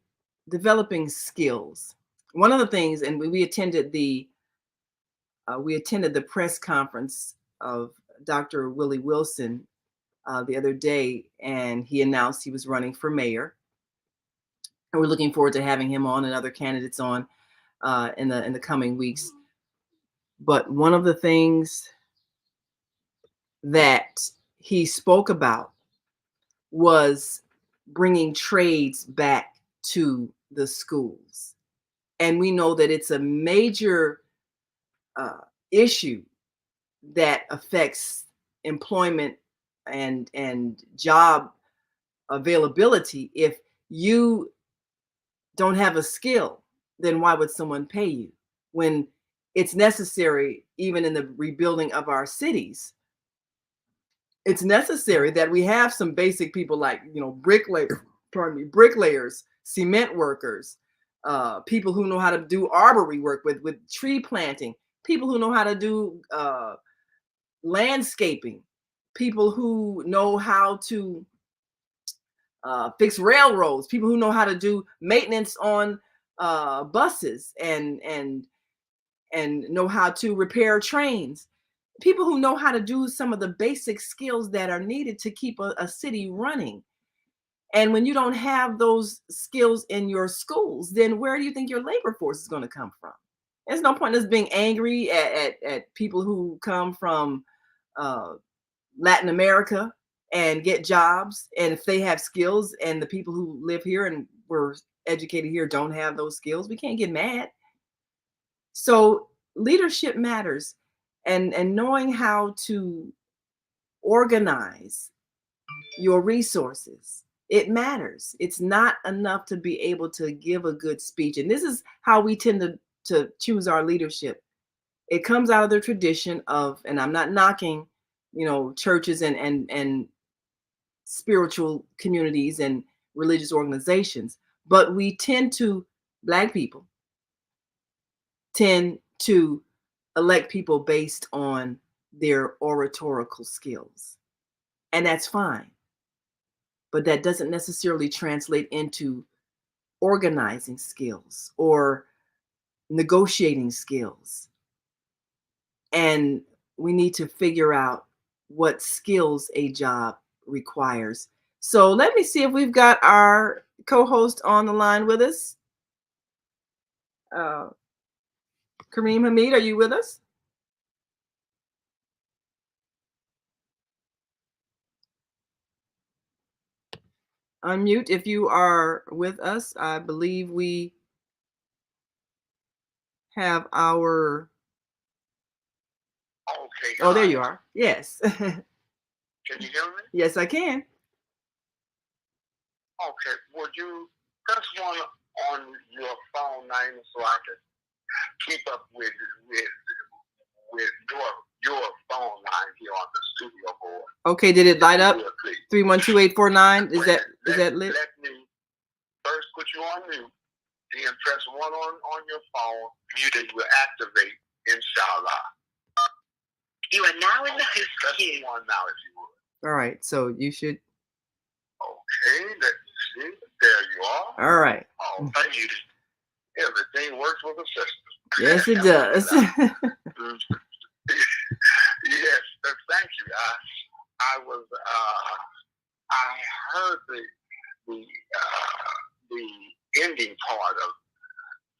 developing skills. One of the things, and we attended the press conference of Dr. Willie Wilson the other day, and he announced he was running for mayor. And we're looking forward to having him on and other candidates on in the coming weeks. But one of the things that he spoke about was bringing trades back to the schools. And we know that it's a major issue that affects employment and job availability. If you don't have a skill, then why would someone pay you when it's necessary? Even in the rebuilding of our cities, it's necessary that we have some basic people like, bricklayers, cement workers, people who know how to do arbory work with tree planting, people who know how to do landscaping, people who know how to fix railroads, people who know how to do maintenance on buses and know how to repair trains, people who know how to do some of the basic skills that are needed to keep a city running. And when you don't have those skills in your schools, then where do you think your labor force is going to come from? There's no point in us being angry at people who come from Latin America and get jobs. And if they have skills and the people who live here and were educated here don't have those skills, we can't get mad. So leadership matters, and knowing how to organize your resources, it matters. It's not enough to be able to give a good speech. And this is how we tend to choose our leadership. It comes out of the tradition of, and I'm not knocking, churches and spiritual communities and religious organizations, but we tend to, Black people tend to elect people based on their oratorical skills. And that's fine. But that doesn't necessarily translate into organizing skills or negotiating skills. And we need to figure out what skills a job requires. So let me see if we've got our co-host on the line with us. Kareem Hamid, are you with us? Unmute if you are with us. I believe we have our... Okay. Oh, there you are. Yes. Can you hear me? Yes, I can. Okay. Would you press one on your phone name so I can keep up with your phone line here on the studio board? Okay, did it light up? 312-849. Is that lit? Let me first put you on mute, then press one on your phone. Muted will activate, inshallah. You are now in the host queue. Press one now if you would. All right, so you should... Okay, let me see. There you are. All right. Oh, I muted. Everything works with a system. Yes, it does. Yes, thank you. I heard the ending part of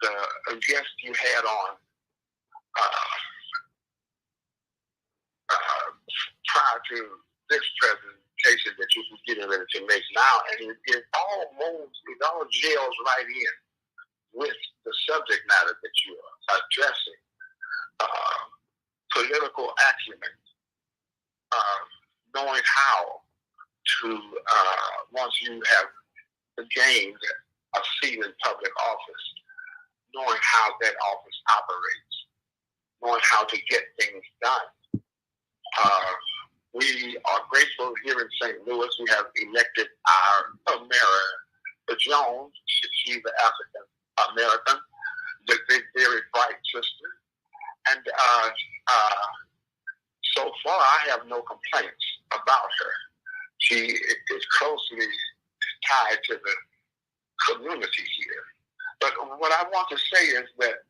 the guest you had on prior to this presentation that you were getting ready to make now, and it all gels right in with the subject matter that you are addressing. Political acumen, knowing how to, once you have gained a seat in public office, knowing how that office operates, knowing how to get things done. We are grateful here in St. Louis. We have elected our Mayor Jones. She's an African American, the very bright sister. And so far, I have no complaints about her. She is closely tied to the community here. But what I want to say is that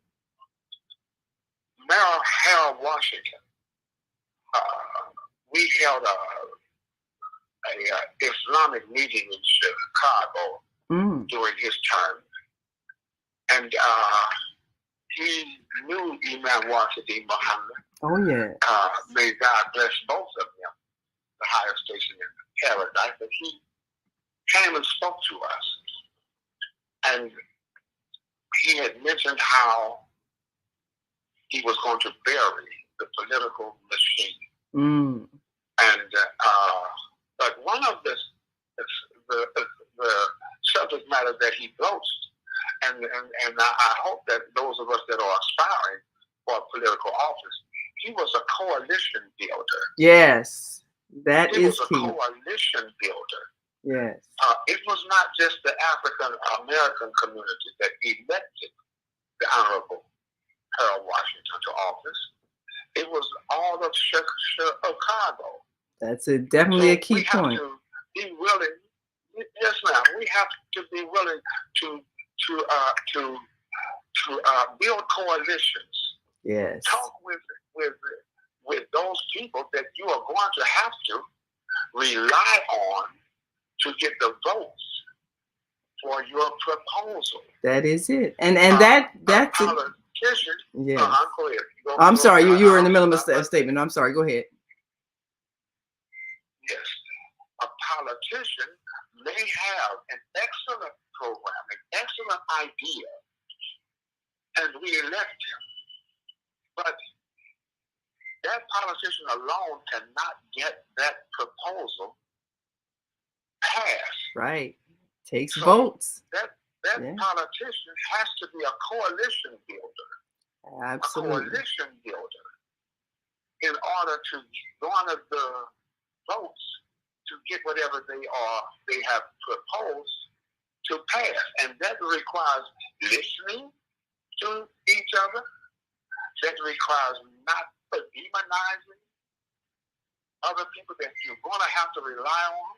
Mayor Harold Washington, we held a Islamic meeting in Chicago during his term, and he knew Imam Washington Muhammad. Oh, yeah. May God bless both of them, the highest station in paradise. But he came and spoke to us. And he had mentioned how he was going to bury the political machine. And but one of the subject matter that he broached, and I hope that those of us that are aspiring for political office, he was a coalition builder. Yes, that he is was key. A coalition builder. Yes. It was not just the African American community that elected the Honorable Harold Washington to office. It was all of Chicago. That's definitely a key point. We have to be willing. Yes, ma'am. We have to be willing to build coalitions. Yes. Talk with those people that you are going to have to rely on to get the votes for your proposal. That is it. And that's a politician. Yes. Go ahead. I'm sorry, you were in the middle of a statement. I'm sorry. Go ahead. Yes, a politician may have an excellent program, an excellent idea, and we elect him. But that politician alone cannot get that proposal passed. Right. Takes votes. That politician has to be a coalition builder. Absolutely. A coalition builder in order to garner the votes to get whatever they have proposed to pass. And that requires listening to each other. That requires not demonizing other people that you're going to have to rely on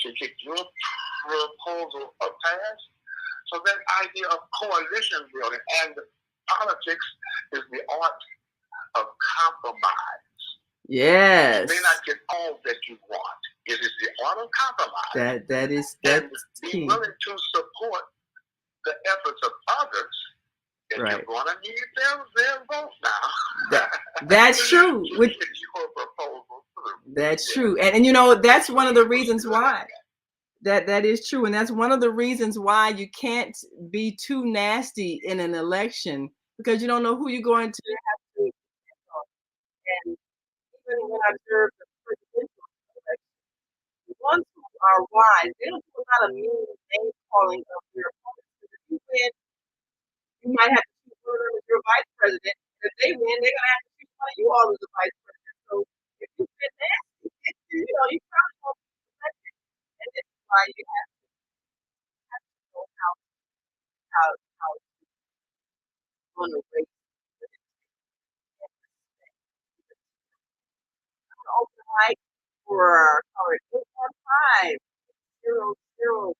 to get your proposal passed. So that idea of coalition building and politics is the art of compromise. Yes. You may not get all that you want. It is the art of compromise. That's be key. willing to support the efforts of others. If Right. you're going to need their vote now. That's true. Get your proposal through. That's true. And you know, that's one of the reasons why. That is true. And that's one of the reasons why you can't be too nasty in an election, because you don't know who you're going to have to. And even when I observe the presidential election, the ones who are wise, they don't do a lot of mean name calling of their opponents. Because if you win, you might have to choose one as your vice president. If they win, they're going to have to choose one of you all as the vice president. So if you've been nasty, you know, you probably won't be elected. And this is why you have to know how to run a race. Open mic for caller 815 00.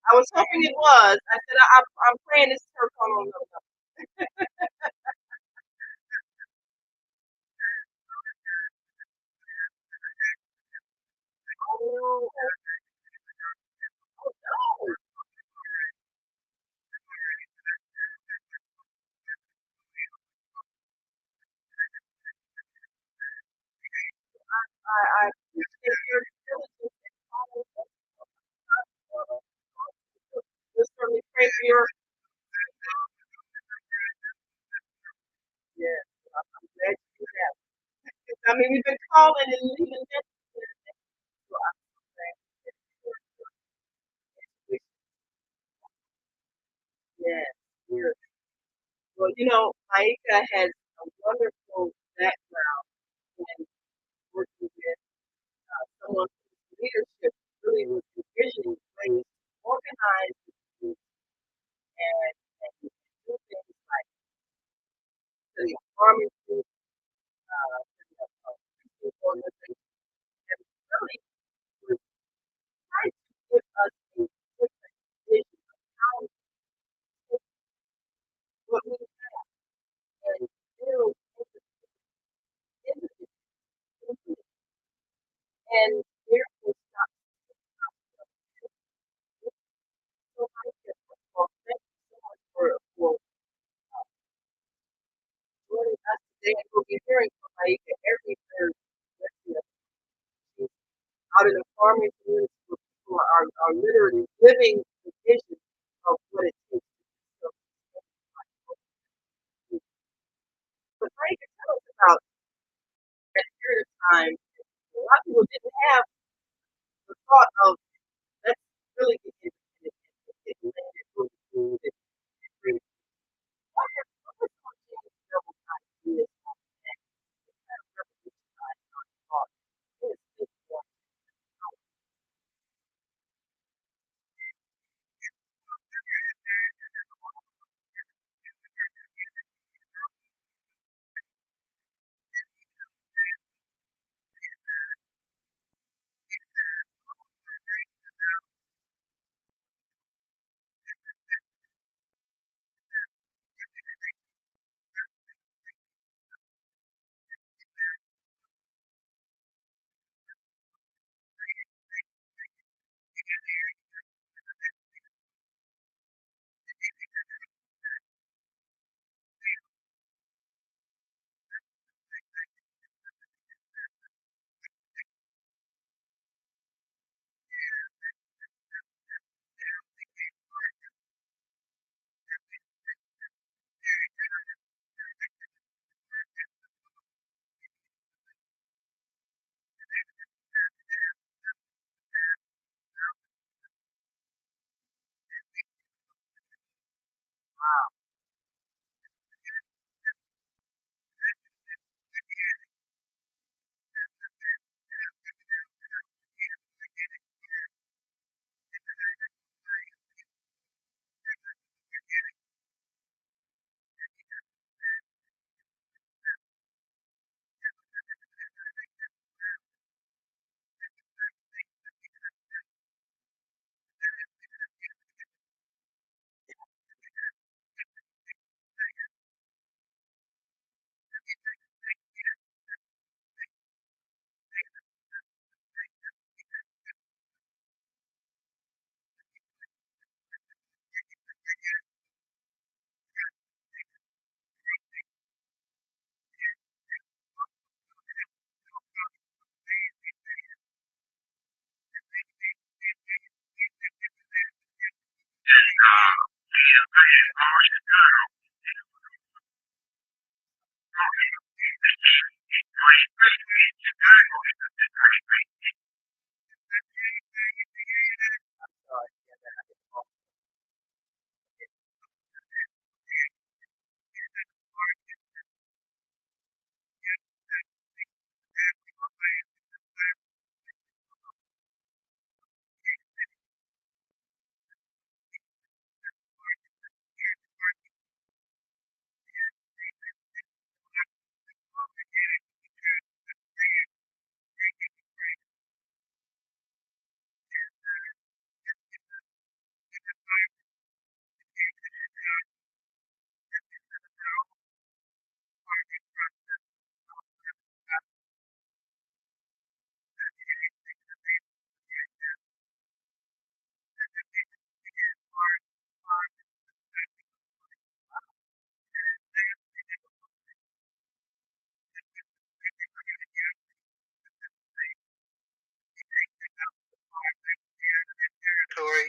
I was hoping it was. I said I'm praying this telephone on the Oh, no. I appreciate your diligence in following up. Just certainly pray for your. Yeah, I'm glad you do that. I mean, we've been calling and leaving messages. So I'm glad you did. Yes, yes. Well, you know, Myeka has a wonderful background in working with someone whose leadership really was envisioning ways to organize the youth and do things like setting up farming groups, setting up precinct organizations, and really was trying to give us a different vision of how we take what we have and build into it. And therefore stop. So Myeka, well, thank you so much for joining us today. And we'll be hearing from Myeka every Thursday. She's out in the farming community where people are literally living the vision of what it takes to do something. But Myeka, tell us about that period of time. A lot of people didn't have the thought of let's really get independent and get land and grow food and bring. What was some things double time did that kind of revolutionized our thought? What is this one?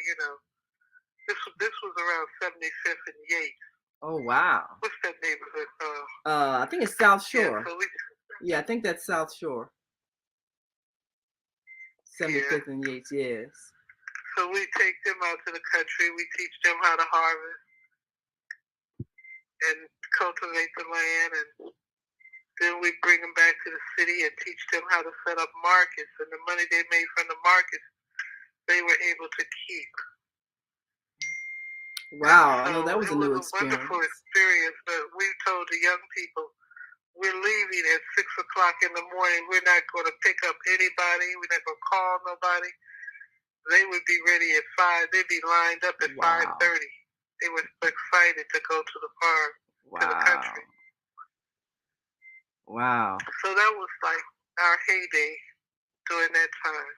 You know, this was around 75th and Yates. Oh, wow. What's that neighborhood? I think it's South Shore. Yeah, so I think that's South Shore. 75th and Yates, yes. So we take them out to the country. We teach them how to harvest and cultivate the land, and then we bring them back to the city and teach them how to set up markets. And the money they made from the markets, they were able to keep. Wow, so I know that was a new experience. It was a wonderful experience, but we told the young people, we're leaving at 6 o'clock in the morning. We're not going to pick up anybody. We're not going to call nobody. They would be ready at 5. They'd be lined up at 5:30. They were excited to go to the farm, to the country. Wow. So that was like our heyday during that time.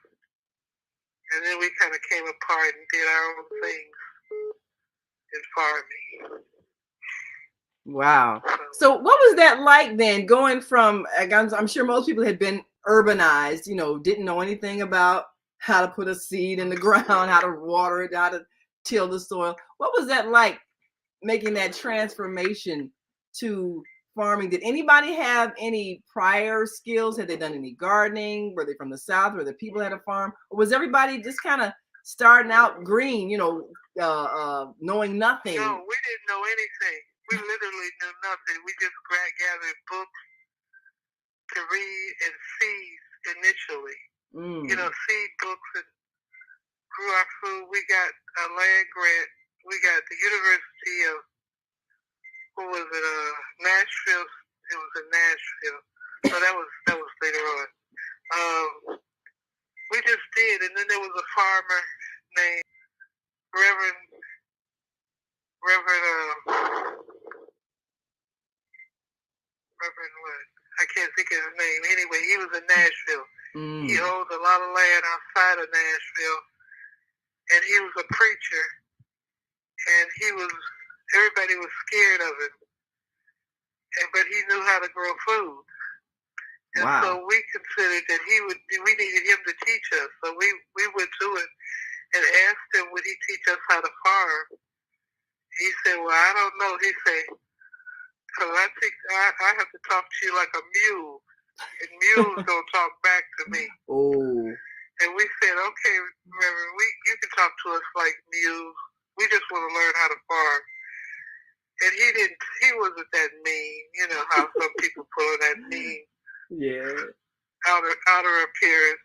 And then we kind of came apart and did our own things in farming. Wow. So what was that like then, going from, I'm sure most people had been urbanized, you know, didn't know anything about how to put a seed in the ground, how to water it, how to till the soil. What was that like, making that transformation to farming? Did anybody have any prior skills? Had they done any gardening? Were they from the South? Were the people had a farm? Or was everybody just kind of starting out green, you know, knowing nothing? No, we didn't know anything. We literally knew nothing. We just gathered books to read and seeds initially. You know, seed books, and grew our food. We got a land grant. We got the University of, Nashville. It was in Nashville. So that was later on. We just did, and then there was a farmer named Reverend what? I can't think of his name. Anyway, he was in Nashville. He owned a lot of land outside of Nashville, and he was a preacher, and everybody was scared of him, but he knew how to grow food. And so we considered that we needed him to teach us. So we went to him and asked him, would he teach us how to farm? He said, well, I don't know. He said, because I think I have to talk to you like a mule, and mules don't talk back to me. Oh. And we said, okay, Reverend, you can talk to us like mules. We just want to learn how to farm. And he wasn't that mean. You know how some people put on that mean outer appearance.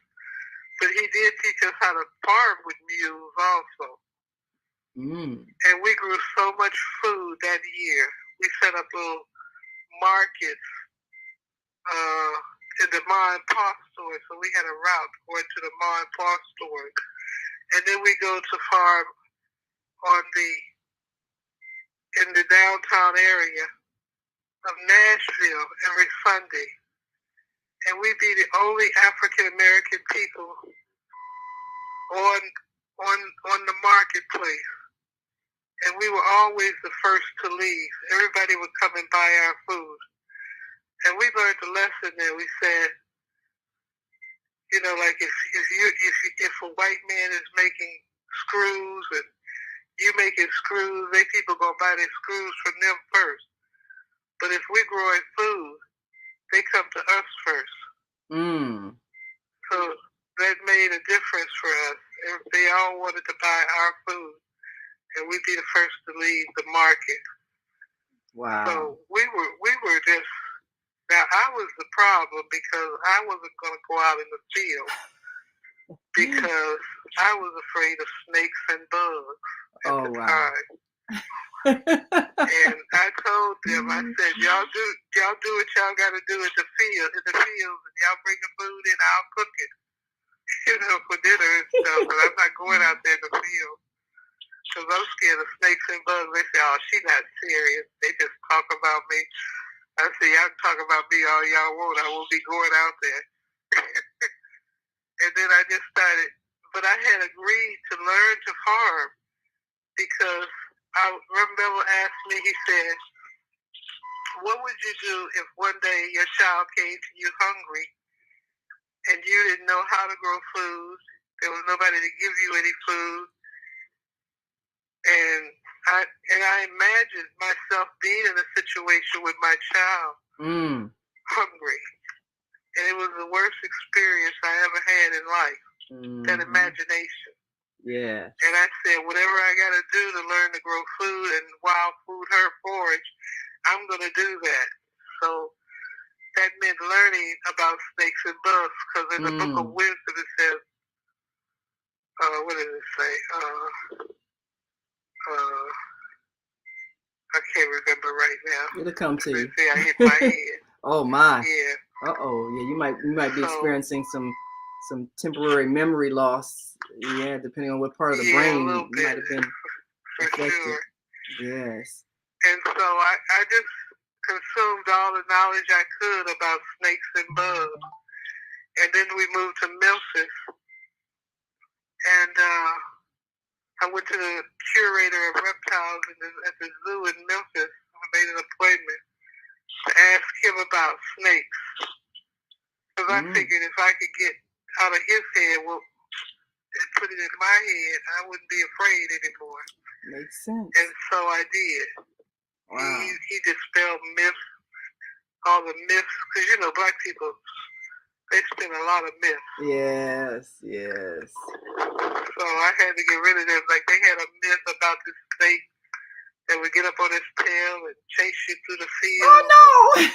But he did teach us how to farm with mules also. And we grew so much food that year. We set up little markets in the Ma and Pa store. So we had a route going to the Ma and Pa store. And then we go to farm in the downtown area of Nashville every Sunday. And we'd be the only African American people on the marketplace. And we were always the first to leave. Everybody would come and buy our food. And we learned a lesson there. We said, you know, like if a white man is making screws and you making screws, they people gonna buy their screws from them first. But if we're growing food, they come to us first. So that made a difference for us. If they all wanted to buy our food, and we'd be the first to leave the market. Wow. So we were just, now I was the problem because I wasn't going to go out in the field because I was afraid of snakes and bugs at the time. And I told them, I said, y'all do what y'all got to do in the fields, and y'all bring the food in, I'll cook it, for dinner and stuff. But I'm not going out there in the field because I'm scared of snakes and bugs. They say, oh, she's not serious. They just talk about me. I said, y'all can talk about me all y'all want. I won't be going out there. And then I just started, but I had agreed to learn to farm because Reverend Bevel asked me, he said, what would you do if one day your child came to you hungry and you didn't know how to grow food? There was nobody to give you any food. And I imagined myself being in a situation with my child hungry. And it was the worst experience I ever had in life, that imagination. Yeah. And I said, whatever I got to do to learn to grow food and wild food, herb forage, I'm going to do that. So that meant learning about snakes and bugs, because in the book of wisdom it says, what did it say? I can't remember right now. It'll come to you. See, I hit my head. Oh my. Yeah. Yeah, you might be experiencing some temporary memory loss. Yeah, depending on what part of the brain you might have been affected. Sure. Yes. And so I just consumed all the knowledge I could about snakes and bugs. And then we moved to Memphis. And I went to the curator of reptiles at the zoo in Memphis. I made an appointment to ask him about snakes. Because I figured if I could get out of his head, and put it in my head, I wouldn't be afraid anymore. Makes sense. And so I did. Wow. He dispelled myths, all the myths, because black people, they spin a lot of myths. Yes. So I had to get rid of them. Like they had a myth about this snake that would get up on his tail and chase you through the field. Oh no!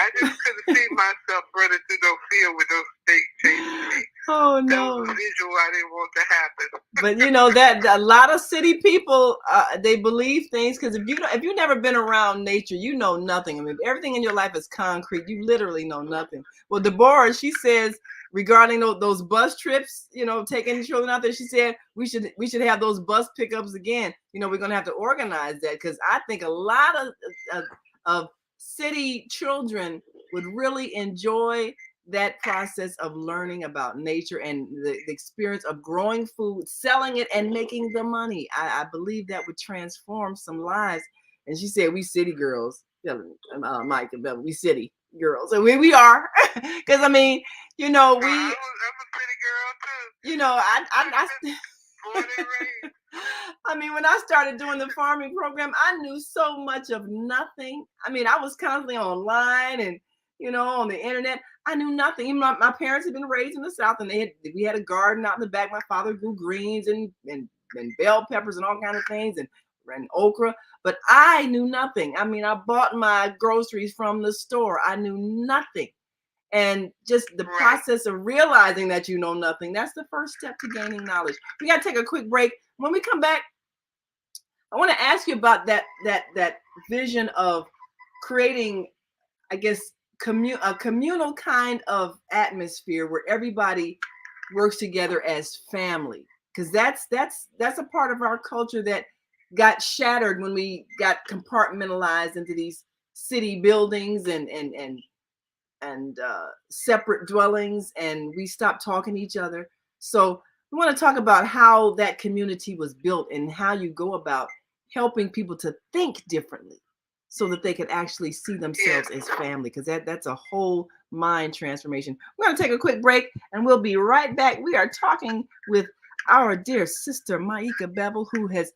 I just couldn't see myself running through no field with no snake chasing me. Oh no! That was a visual I didn't want to happen. But that a lot of city people they believe things because if you've never been around nature, you know nothing. I mean, everything in your life is concrete. You literally know nothing. Well, Deborah, she says regarding those bus trips, taking children out there, she said we should have those bus pickups again. We're gonna have to organize that because I think a lot of city children would really enjoy that process of learning about nature and the experience of growing food, selling it, and making the money. I believe that would transform some lives. And she said, we city girls, Myeka Bevel, we city girls. And we are. Because, I mean, I'm a city girl, too. I mean, when I started doing the farming program, I knew so much of nothing. I mean, I was constantly online and, on the internet. I knew nothing. Even my parents had been raised in the South, and we had a garden out in the back. My father grew greens and bell peppers and all kinds of things and okra. But I knew nothing. I mean, I bought my groceries from the store. I knew nothing. And just the process of realizing that you know nothing, that's the first step to gaining knowledge. We got to take a quick break. When we come back, I want to ask you about that vision of creating, I guess, a communal kind of atmosphere where everybody works together as family. Because that's a part of our culture that got shattered when we got compartmentalized into these city buildings and separate dwellings, and we stopped talking to each other. So we want to talk about how that community was built and how you go about helping people to think differently so that they can actually see themselves as family, because that's a whole mind transformation. We're going to take a quick break and we'll be right back. We are talking with our dear sister Myeka Bevel, who has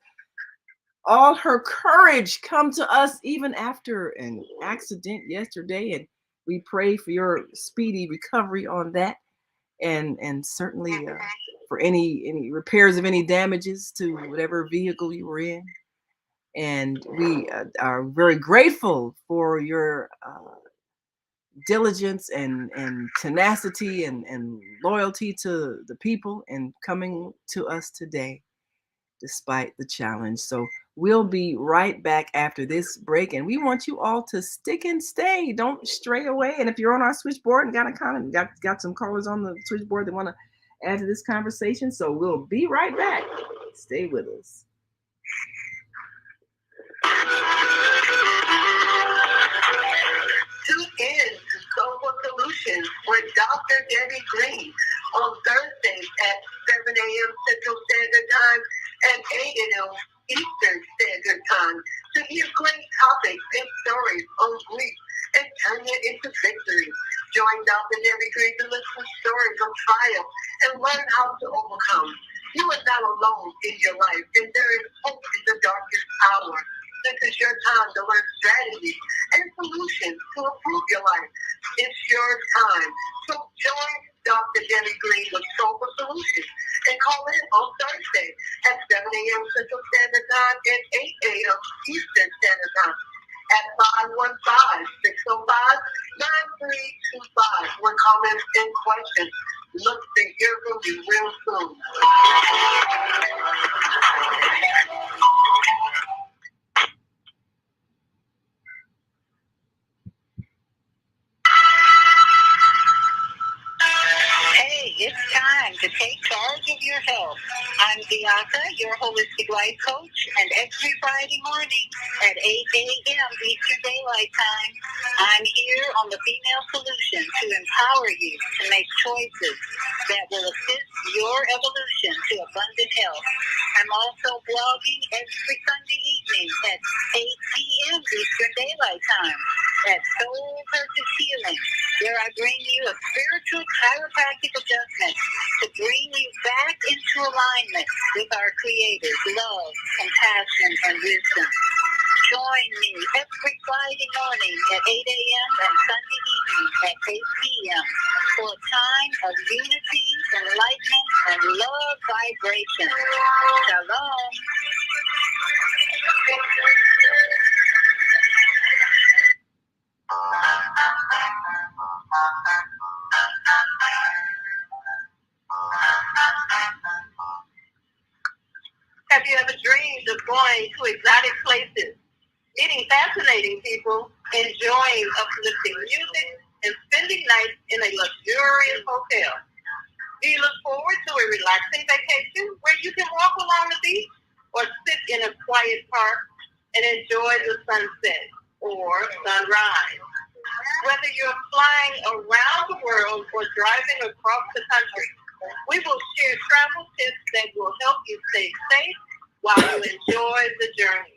all her courage come to us even after an accident yesterday. And we pray for your speedy recovery on that. And certainly for any repairs of any damages to whatever vehicle you were in. And we are very grateful for your diligence and tenacity and loyalty to the people and coming to us today despite the challenge. So we'll be right back after this break, and we want you all to stick and stay. Don't stray away. And if you're on our switchboard and got a comment, got some callers on the switchboard that want to add to this conversation, so we'll be right back. Stay with us. Tune in to Global Solutions with Dr. Debbie Green on Thursdays at 7 a.m. Central Standard Time and 8 a.m. Eastern Standard Time to hear great topics and stories on grief and turn it into victory. Join Dr. Debbie Green to listen to stories of triumph and learn how to overcome. You are not alone in your life, and there is hope in the darkest hour. This is your time to learn strategies and solutions to improve your life. It's your time. So join Dr. Debbie Green with Global Solutions and call in on Thursday at 7 a.m. Central Standard Time and 8 a.m. Eastern Standard Time at 515-605-9325 with comments and questions. Look to hear from you real soon. Hey, it's time to take charge of your health. I'm Myeka, your holistic life coach, and every Friday morning at 8 a.m. Eastern Daylight Time, I'm here on the Female Solution to empower you to make choices that will assist your evolution to abundant health. I'm also blogging every Sunday evening at 8 p.m. Eastern Daylight Time at Soul Purpose Healing, where I bring you a spiritual chiropractic adjustment to bring you back into alignment with our Creator's love, compassion, and wisdom. Join me every Friday morning at 8 a.m. and Sunday evening at 8 p.m. for a time of unity, enlightenment, and love vibration. Shalom. Have you ever dreamed of going to exotic places, meeting fascinating people, enjoying uplifting music, and spending nights in a luxurious hotel? Do you look forward to a relaxing vacation where you can walk along the beach or sit in a quiet park and enjoy the sunset or sunrise? Whether you're flying around the world or driving across the country, we will share travel tips that will help you stay safe while you enjoy the journey.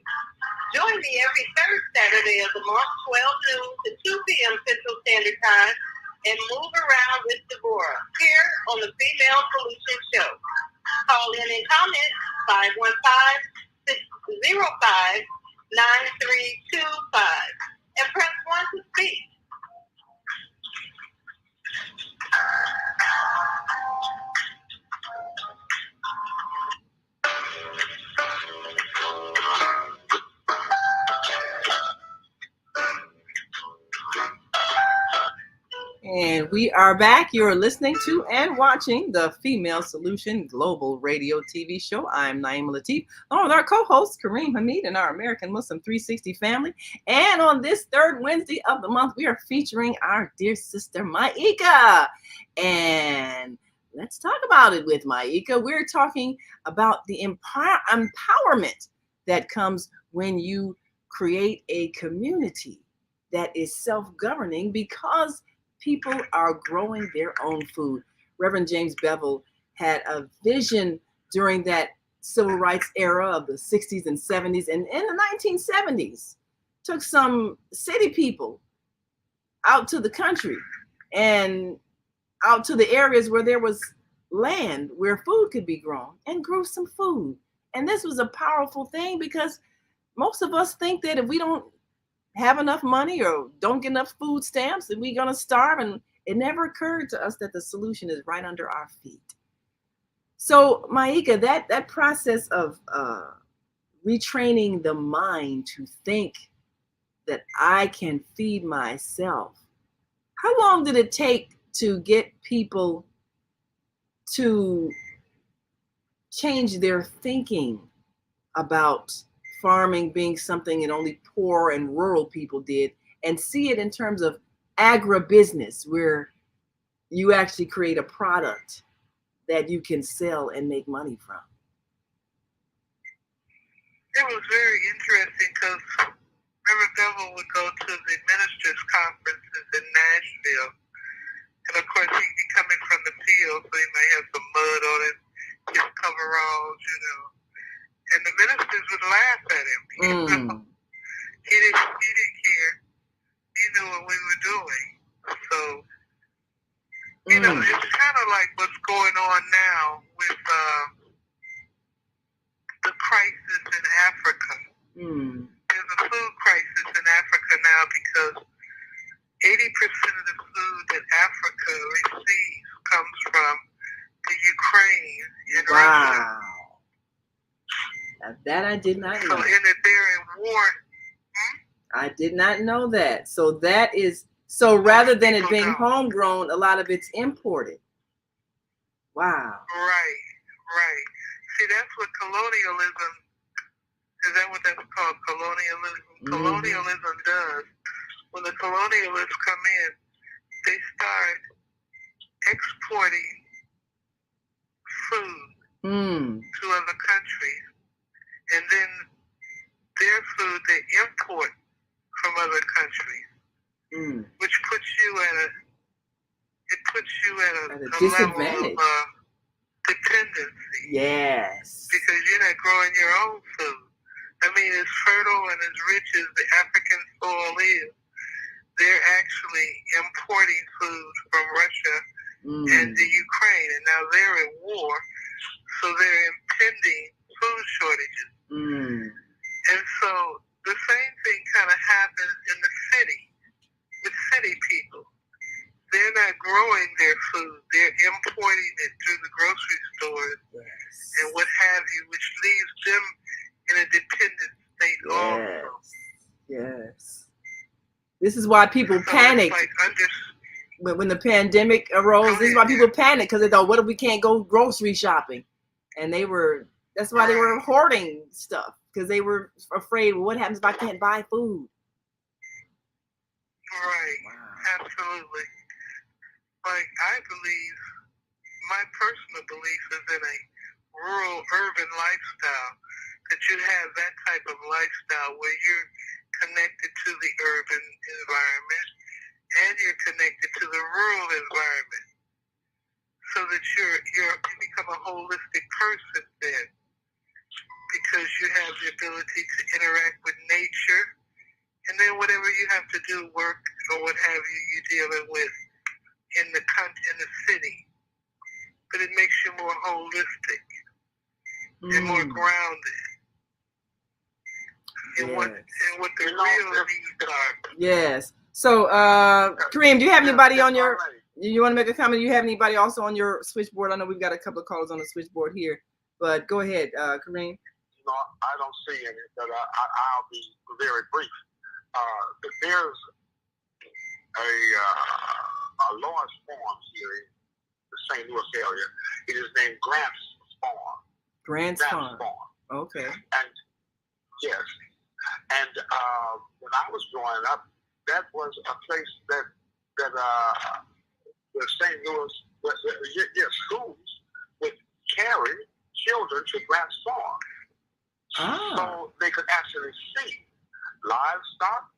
Join me every third Saturday of the month, 12 noon to 2 p.m. Central Standard Time, and move around with Deborah here on the Female Solution Show. Call in and comment 515-605-9325 and press 1 to speak. And we are back. You're listening to and watching the Female Solution Global Radio TV show. I'm Naima Latif, along with our co-host Kareem Hamid and our American Muslim 360 family. And on this third Wednesday of the month, we are featuring our dear sister Myeka. And let's talk about it with Myeka. We're talking about the empowerment that comes when you create a community that is self-governing because people are growing their own food. Reverend James Bevel had a vision during that civil rights era of the 60s and 70s. And in the 1970s, took some city people out to the country and out to the areas where there was land where food could be grown and grew some food. And this was a powerful thing because most of us think that if we don't have enough money or don't get enough food stamps, that we're gonna starve. And it never occurred to us that the solution is right under our feet. So, Myeka, that process of retraining the mind to think that I can feed myself, how long did it take to get people to change their thinking about farming being something that only poor and rural people did, and see it in terms of agribusiness, where you actually create a product that you can sell and make money from? It was very interesting because Myeka Bevel would go to the ministers' conferences in Nashville. And of course, he'd be coming from the field, so he may have some mud on his coveralls, you know. And the ministers would laugh at him. You know? He didn't care. He knew what we were doing. So, you know, it's kind of like what's going on now with the crisis in Africa. There's a food crisis in Africa now because 80% of the food that Africa receives comes from the Ukraine and Russia. That I did not know. So, and that they're in war. I did not know that. So that is, so rather than it being homegrown, a lot of it's imported. Wow. Right. See, that's what colonialism, is that what that's called? Colonialism? Colonialism does. When the colonialists come in, they start exporting food to other countries. And then their food they import from other countries, which puts you at a disadvantage. level of dependency. Yes. Because you're not growing your own food. I mean, as fertile and as rich as the African soil is, they're actually importing food from Russia and the Ukraine, and now they're at war, so they're impending food shortages. And so the same thing kind of happens in the city with city people. They're not growing their food. They're importing it through the grocery stores and what have you, which leaves them in a dependent state also. Yes. This is why people panicked. When the pandemic arose, this is why people panicked, because they thought, what if we can't go grocery shopping? And that's why they were hoarding stuff, because they were afraid, well, what happens if I can't buy food? Right. Wow. Absolutely. Like, I believe, my personal belief is in a rural urban lifestyle, that you have that type of lifestyle where you're connected to the urban environment and you're connected to the rural environment, so that you become a holistic person then, because you have the ability to interact with nature, and then whatever you have to do, work or what have you, you're dealing with in the city. But it makes you more holistic and more grounded in what the real needs are. Yes. So, Kareem, do you have anybody on your? You want to make a comment? Do you have anybody also on your switchboard? I know we've got a couple of callers on the switchboard here, but go ahead, Kareem. No, I don't see any, but I'll be very brief. There's a large farm here in the St. Louis area. It is named Grant's Farm. Grant's Farm. Okay. And yes, and when I was growing up, that was a place that the St. Louis, schools would carry children to Grant's Farm, so they could actually see livestock,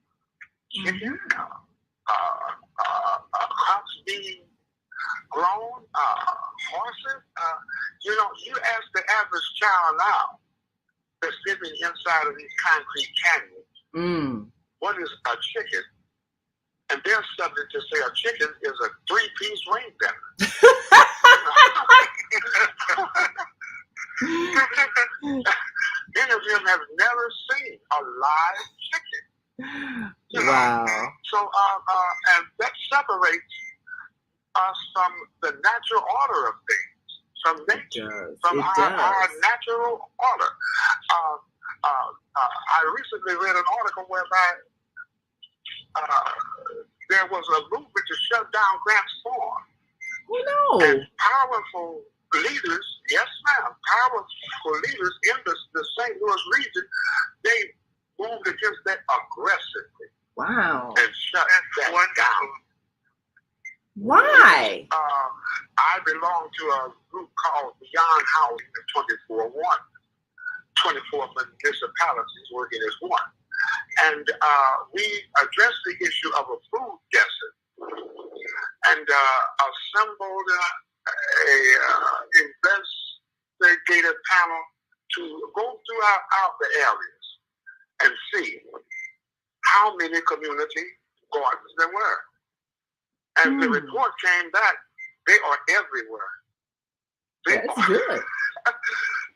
chicken, crops being grown, horses. You ask the average child now that's living inside of these concrete canyons, what is a chicken? And they're subject to say a chicken is a 3-piece ring dinner. Many of them have never seen a live chicken. Wow. So, and that separates us from the natural order of things, from nature, from our natural order. I recently read an article whereby there was a movement to shut down Grant's Farm. Oh, no. And powerful leaders, yes ma'am, powerful leaders in the St. Louis region, they moved against that aggressively. Wow. And shut that down. Why? I belong to a group called Beyond Housing in 24 municipalities working as one. And we addressed the issue of a food desert and assembled a investigative panel to go throughout the areas and see how many community gardens there were. And the report came back, they are everywhere. That's good.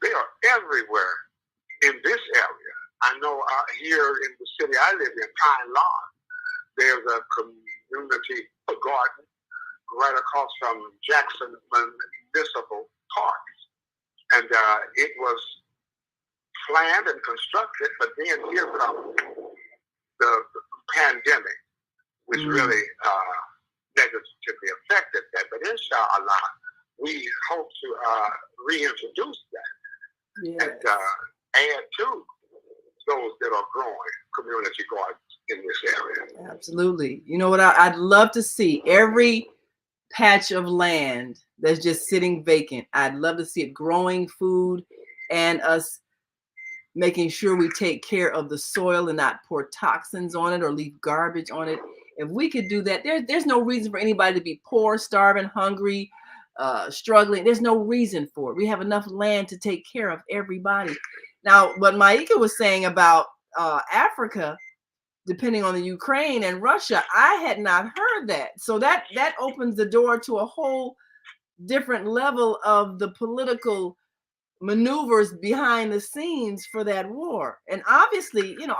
They are everywhere in this area. I know here in the city I live in, Pine Lawn, there's a community garden right across from Jackson Municipal Park. And it was planned and constructed, but then here comes the pandemic, which really negatively affected that. But inshallah, we hope to reintroduce that and add to those that are growing community gardens in this area. Absolutely. You know what I'd love to see? Every patch of land that's just sitting vacant, I'd love to see it growing food and us making sure we take care of the soil and not pour toxins on it or leave garbage on it. If we could do that, there's no reason for anybody to be poor, starving, hungry, struggling. There's no reason for it. We have enough land to take care of everybody. Now, what Myeka was saying about Africa, depending on the Ukraine and Russia, I had not heard that. So that opens the door to a whole different level of the political maneuvers behind the scenes for that war. And obviously, you know,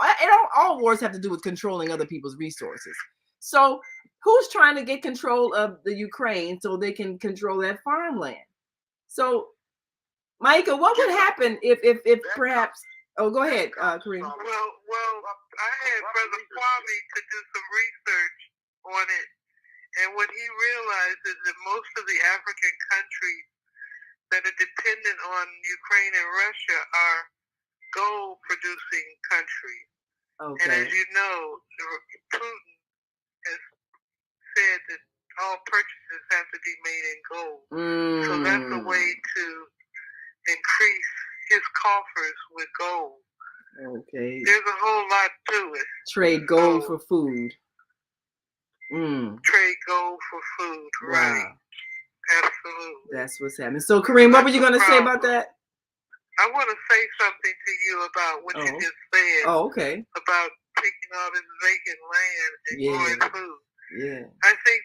all wars have to do with controlling other people's resources. So who's trying to get control of the Ukraine so they can control that farmland? So, Myeka, what would happen if perhaps? Oh, go ahead, Kareem. Well, I had Brother Kwame to do some research on it, and what he realized is that most of the African countries that are dependent on Ukraine and Russia are gold-producing countries. Okay. And as you know, Putin has said that all purchases have to be made in gold. So that's a way to increase his coffers with gold. Okay. There's a whole lot to it. Trade gold for food. Trade gold for food, wow. Right. Absolutely. That's what's happening. So, Kareem, what were you going to say about that? I want to say something to you about what you just said. Oh, okay. About taking all this vacant land and growing food. Yeah. I think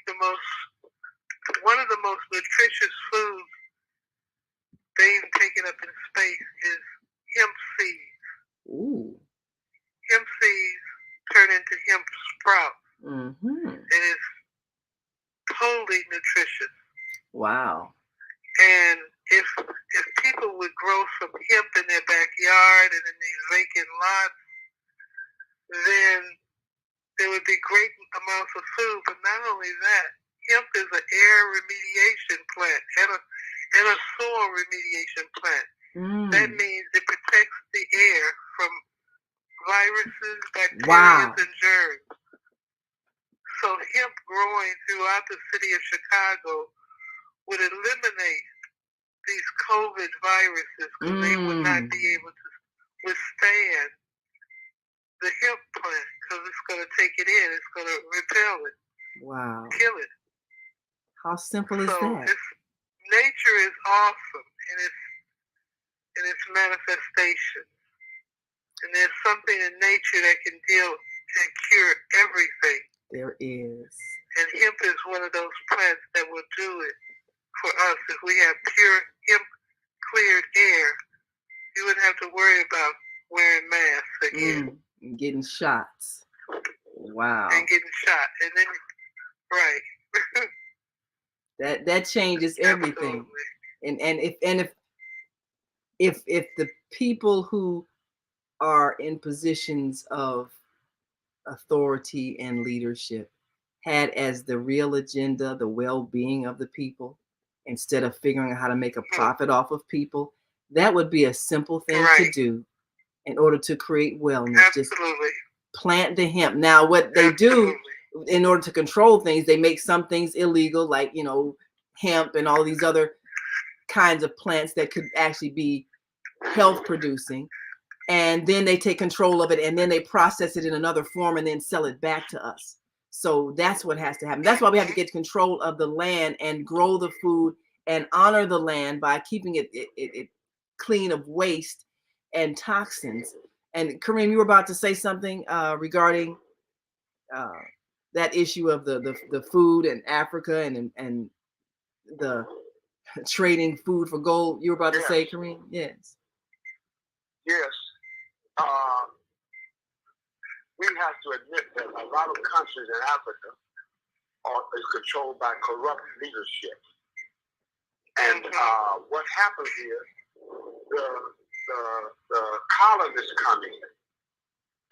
one of the most nutritious foods they've taken up in space is hemp seeds. Ooh. Hemp seeds turn into hemp sprouts. Mm-hmm. And it's totally nutritious. Wow. And if people would grow some hemp in their backyard and in these vacant lots, then there would be great amounts of food. But not only that, hemp is an air remediation plant and a soil remediation plant. That means it protects the air from viruses, bacteria, and germs. So hemp growing throughout the city of Chicago would eliminate these COVID viruses because they would not be able to withstand the hemp plant because it's going to take it in. It's going to repel it. Wow. Kill it. How simple is that? Nature is awesome in its manifestation. And there's something in nature that can deal and cure everything. There is. And hemp is one of those plants that will do it for us. If we have pure hemp cleared air, you wouldn't have to worry about wearing masks again. And getting shots. Wow. And getting shot. And then, right. That changes everything. Absolutely. And if the people who are in positions of authority and leadership had as the real agenda the well-being of the people instead of figuring out how to make a profit off of people, that would be a simple thing to do in order to create wellness. Absolutely. Just plant the hemp. Now, what they do in order to control things, they make some things illegal, like, you know, hemp and all these other kinds of plants that could actually be health producing. And then they take control of it and then they process it in another form and then sell it back to us. So that's what has to happen. That's why we have to get control of the land and grow the food and honor the land by keeping it clean of waste and toxins. And Kareem, you were about to say something regarding that issue of the food in Africa and the trading food for gold. You were about to say, Kareem? Yes. Yes. We have to admit that a lot of countries in Africa is controlled by corrupt leadership. And what happens is the colonists come in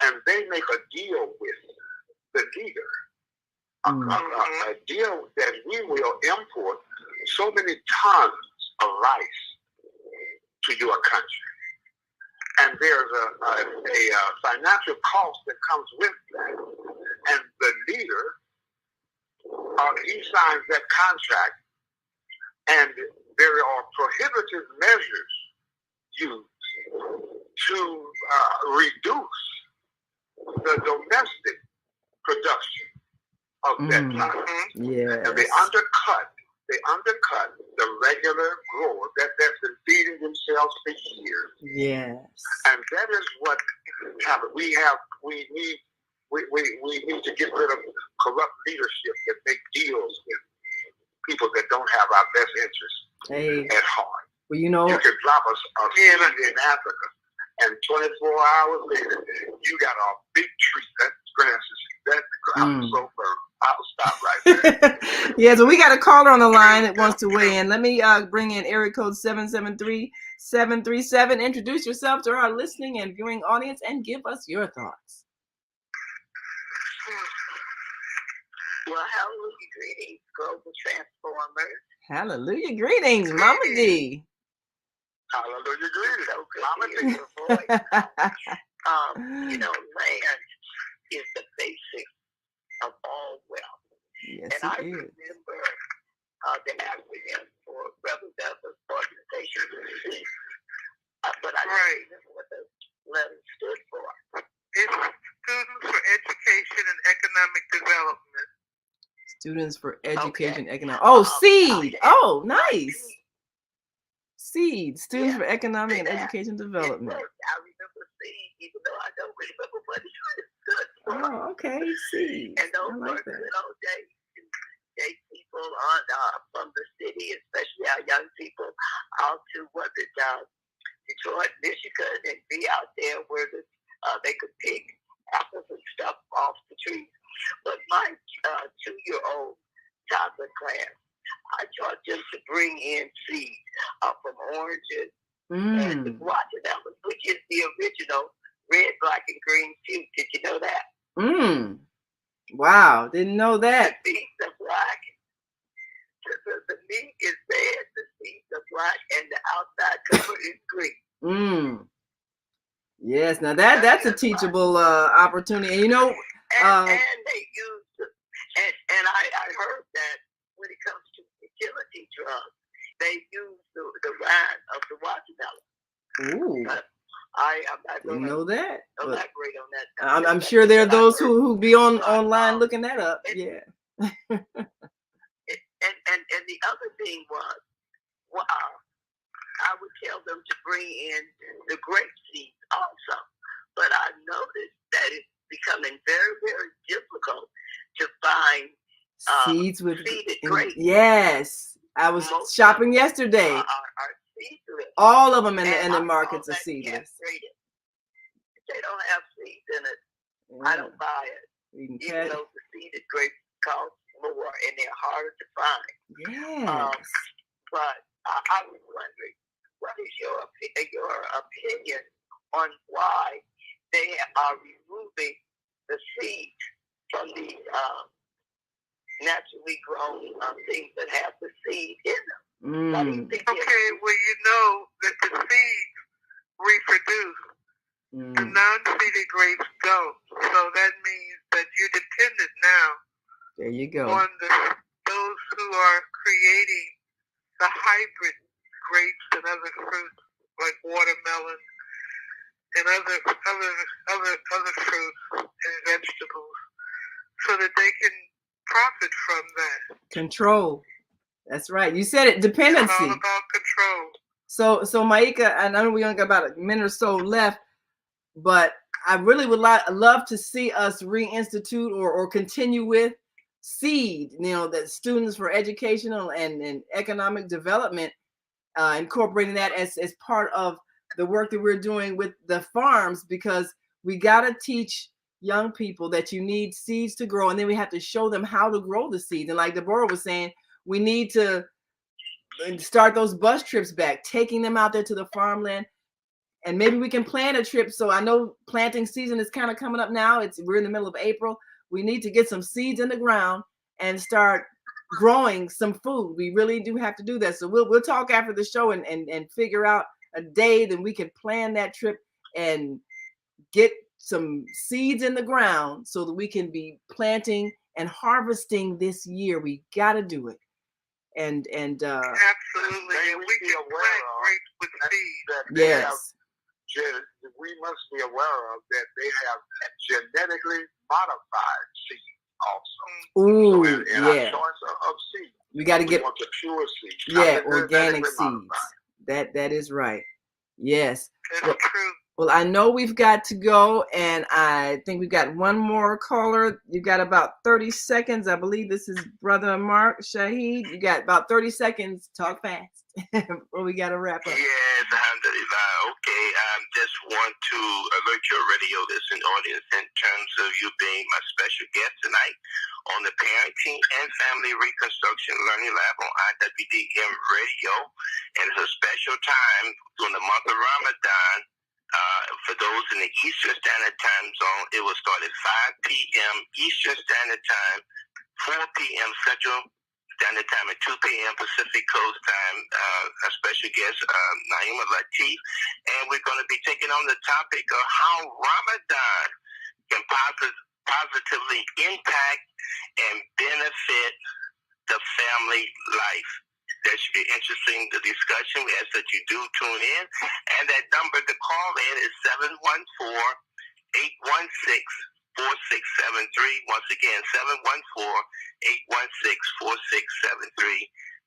and they make a deal with the leader. A deal that we will import so many tons of rice to your country. And there's a financial cost that comes with that. And the leader, he signs that contract, and there are prohibitive measures used to reduce the domestic production of that product. Yes. And they undercut the regular grower that's been feeding themselves for years. Yes. And that is what happened. We need to get rid of corrupt leadership that make deals with people that don't have our best interests at heart. Well, you know, you can drop a seed in Africa, and 24 hours later, you got a big tree. That grass is I'm so firm. I'll stop right there. Yeah, so we got a caller on the line that wants to weigh in. Let me bring in area code 773-737. Introduce yourself to our listening and viewing audience and give us your thoughts. Well, hallelujah, greetings, global transformers. Hallelujah, greetings, Mama D. Hallelujah, greetings, so good Mama to hear your voice. You know, land is the basic of all wealth. Yes, and I remember the acronym for Reverend Bevel's organization, but I don't remember what the letter stood for. It's Students for Education and Economic Development. Students for Education, Economic. Oh, SEED. Oh, nice. SEED, Students for Economic and Education Development. I remember SEED, even though I don't remember what it stood for. Oh, okay, SEED. And those were good old days. People on from the city, especially our young people, out to Detroit, Michigan, and be out there where they could pick apples and stuff off the trees. But my 2-year-old toddler class, I taught them to bring in seeds from oranges and the watermelon, which is the original red, black, and green fruit. Did you know that? Wow, didn't know that. The seeds are black. The meat is red, the seeds are black, and the outside cover is green. Yes, now that's a teachable opportunity. And you know, and they use and I heard that when it comes to fertility drugs, they use the rind of the watermelon. Ooh. But I'm not going to know that. Elaborate on that. I'm sure there are those who be online looking that up. And the other thing was, I would tell them to bring in the grape seeds also. But I noticed that it's becoming very, very difficult to find seeds with seeded grapes. Yes, I was shopping yesterday. Are seedless. All of them in the markets are seedless. they don't have seeds in it, I don't buy it. Even though the seeded grapes cost more and they're harder to find. Yes. But I was wondering, what is your opinion on why they are removing the seeds from these naturally grown things that have the seed in them? Okay, well, you know that the seeds reproduce. The non-seeded grapes don't. So that means that you're dependent now there you go. on those who are creating the hybrid grapes and other fruits like watermelon and other fruits and vegetables, so that they can profit from that. Control. That's right. You said it. Dependency. It's all about control. So Myeka, I know we only got about a minute or so left, but I really would love to see us reinstitute or continue with seed. That students for educational and economic development, incorporating that as part of the work that we're doing with the farms, because we got to teach young people that you need seeds to grow, and then we have to show them how to grow the seeds. And like Deborah was saying, we need to start those bus trips back, taking them out there to the farmland, and maybe we can plan a trip. So I know planting season is kind of coming up now. We're in the middle of April. We need to get some seeds in the ground and start growing some food. We really do have to do that. So we'll talk after the show and figure out a day that we can plan that trip and get some seeds in the ground so that we can be planting and harvesting this year. We got to do it. And absolutely, and we can plant grapes with seeds. Yes. We must be aware of that they have genetically modified seeds also. Ooh, so in our choice of seeds, we got to get the pure seeds. Yeah, organic seeds. That is right. Yes. That's true. Well, I know we've got to go, and I think we've got one more caller. You've got about 30 seconds. I believe this is Brother Mark Shahid. You got about 30 seconds. Talk fast. Well, we got to wrap up. Yes, alhamdulillah. Okay, just want to alert your radio listening audience in terms of you being my special guest tonight on the Parenting and Family Reconstruction Learning Lab on IWDM Radio. And it's a special time during the month of Ramadan. For those in the Eastern Standard Time Zone, it will start at 5 p.m. Eastern Standard Time, 4 p.m. Central Standard Time, and 2 p.m. Pacific Coast Time. A special guest, Naima Latif, and we're going to be taking on the topic of how Ramadan can positively impact and benefit the family life. That should be interesting, the discussion. We ask that you do tune in. And that number to call in is 714-816-4673. Once again, 714-816-4673.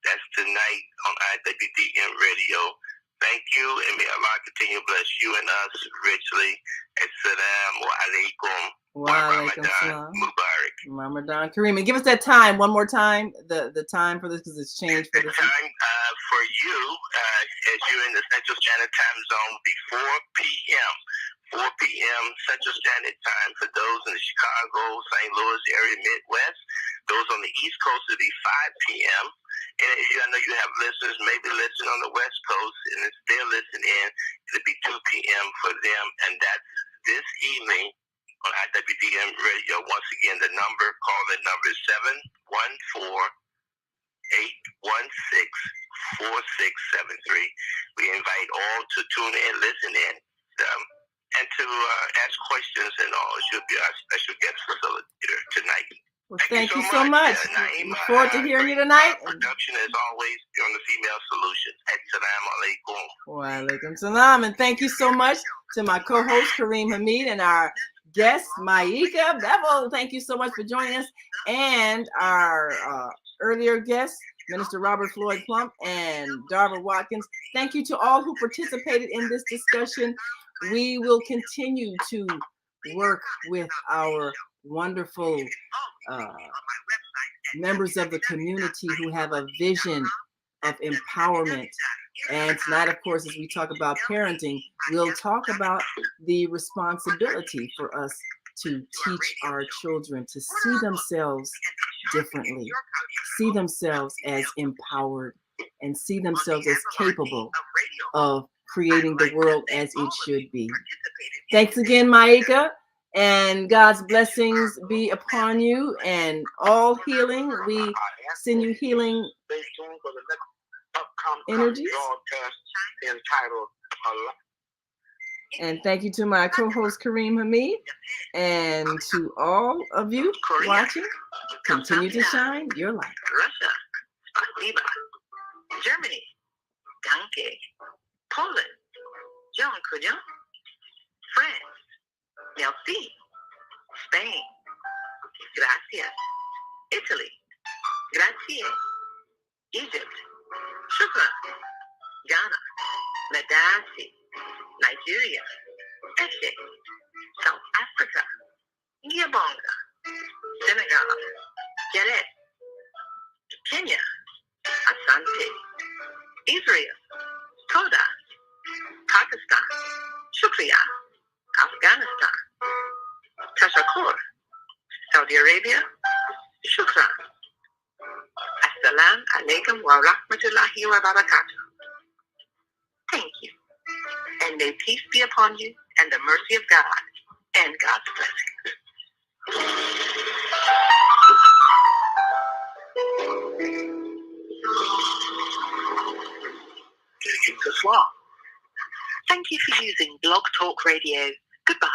That's tonight on IWDM Radio. Thank you, and may Allah continue to bless you and us richly. Assalamu alaikum. Wa alaikum salam. Mubarak. Ramadan Kareem. And give us that time one more time, the time for this, because it's changed for the this. Time for you, as you're in the Central Standard Time Zone, be 4 p.m. 4 p.m. Central Standard Time for those in the Chicago, St. Louis area, Midwest. Those on the East Coast, it'll be 5 p.m. And I know you have listeners maybe listening on the West Coast, and if they're listening in, it'll be 2 p.m. for them. And that's this evening on IWDM Radio. Once again, the call number is 714-816-4673. We invite all to tune in, listen in, and to ask questions and all. You'll be our special guest facilitator tonight. Well, thank you so much. Naima, Look forward to hearing you tonight. Production, as always, on the Female Solution. Assalamu alaikum. Wa alaikum salam. And thank you so much to my co-host, Kareem Hamid, and our guest, Myeka Bevel. Thank you so much for joining us. And our earlier guest, Minister Robert Floyd Plump and Darva Watkins. Thank you to all who participated in this discussion. We will continue to work with our wonderful members of the community who have a vision of empowerment And tonight, of course, as we talk about parenting, we'll talk about the responsibility for us to teach our children to see themselves differently, see themselves as empowered, and see themselves as capable of creating the world as it should be. Thanks again, Myeka, and God's blessings be upon you and all healing. We send you healing energies. And thank you to my co-host Kareem Hamid, and to all of you watching. Continue to shine your light. Russia, Spasiba. Germany, Danke. Poland, Dziękuję. France, merci. Spain, gracias. Italy, grazie. Egypt, shukran. Ghana, Ladasi. Nigeria, Eshe. South Africa, Ngiyabonga. Senegal, Geret. Kenya, Asante. Israel, Toda. Pakistan, Shukriya. Afghanistan, Tashakkur. Saudi Arabia, Shukran. Assalamu alaikum wa rahmatullahi wa barakatuh. Thank you. And may peace be upon you and the mercy of God and God's blessing. Thank you for using Blog Talk Radio. Goodbye.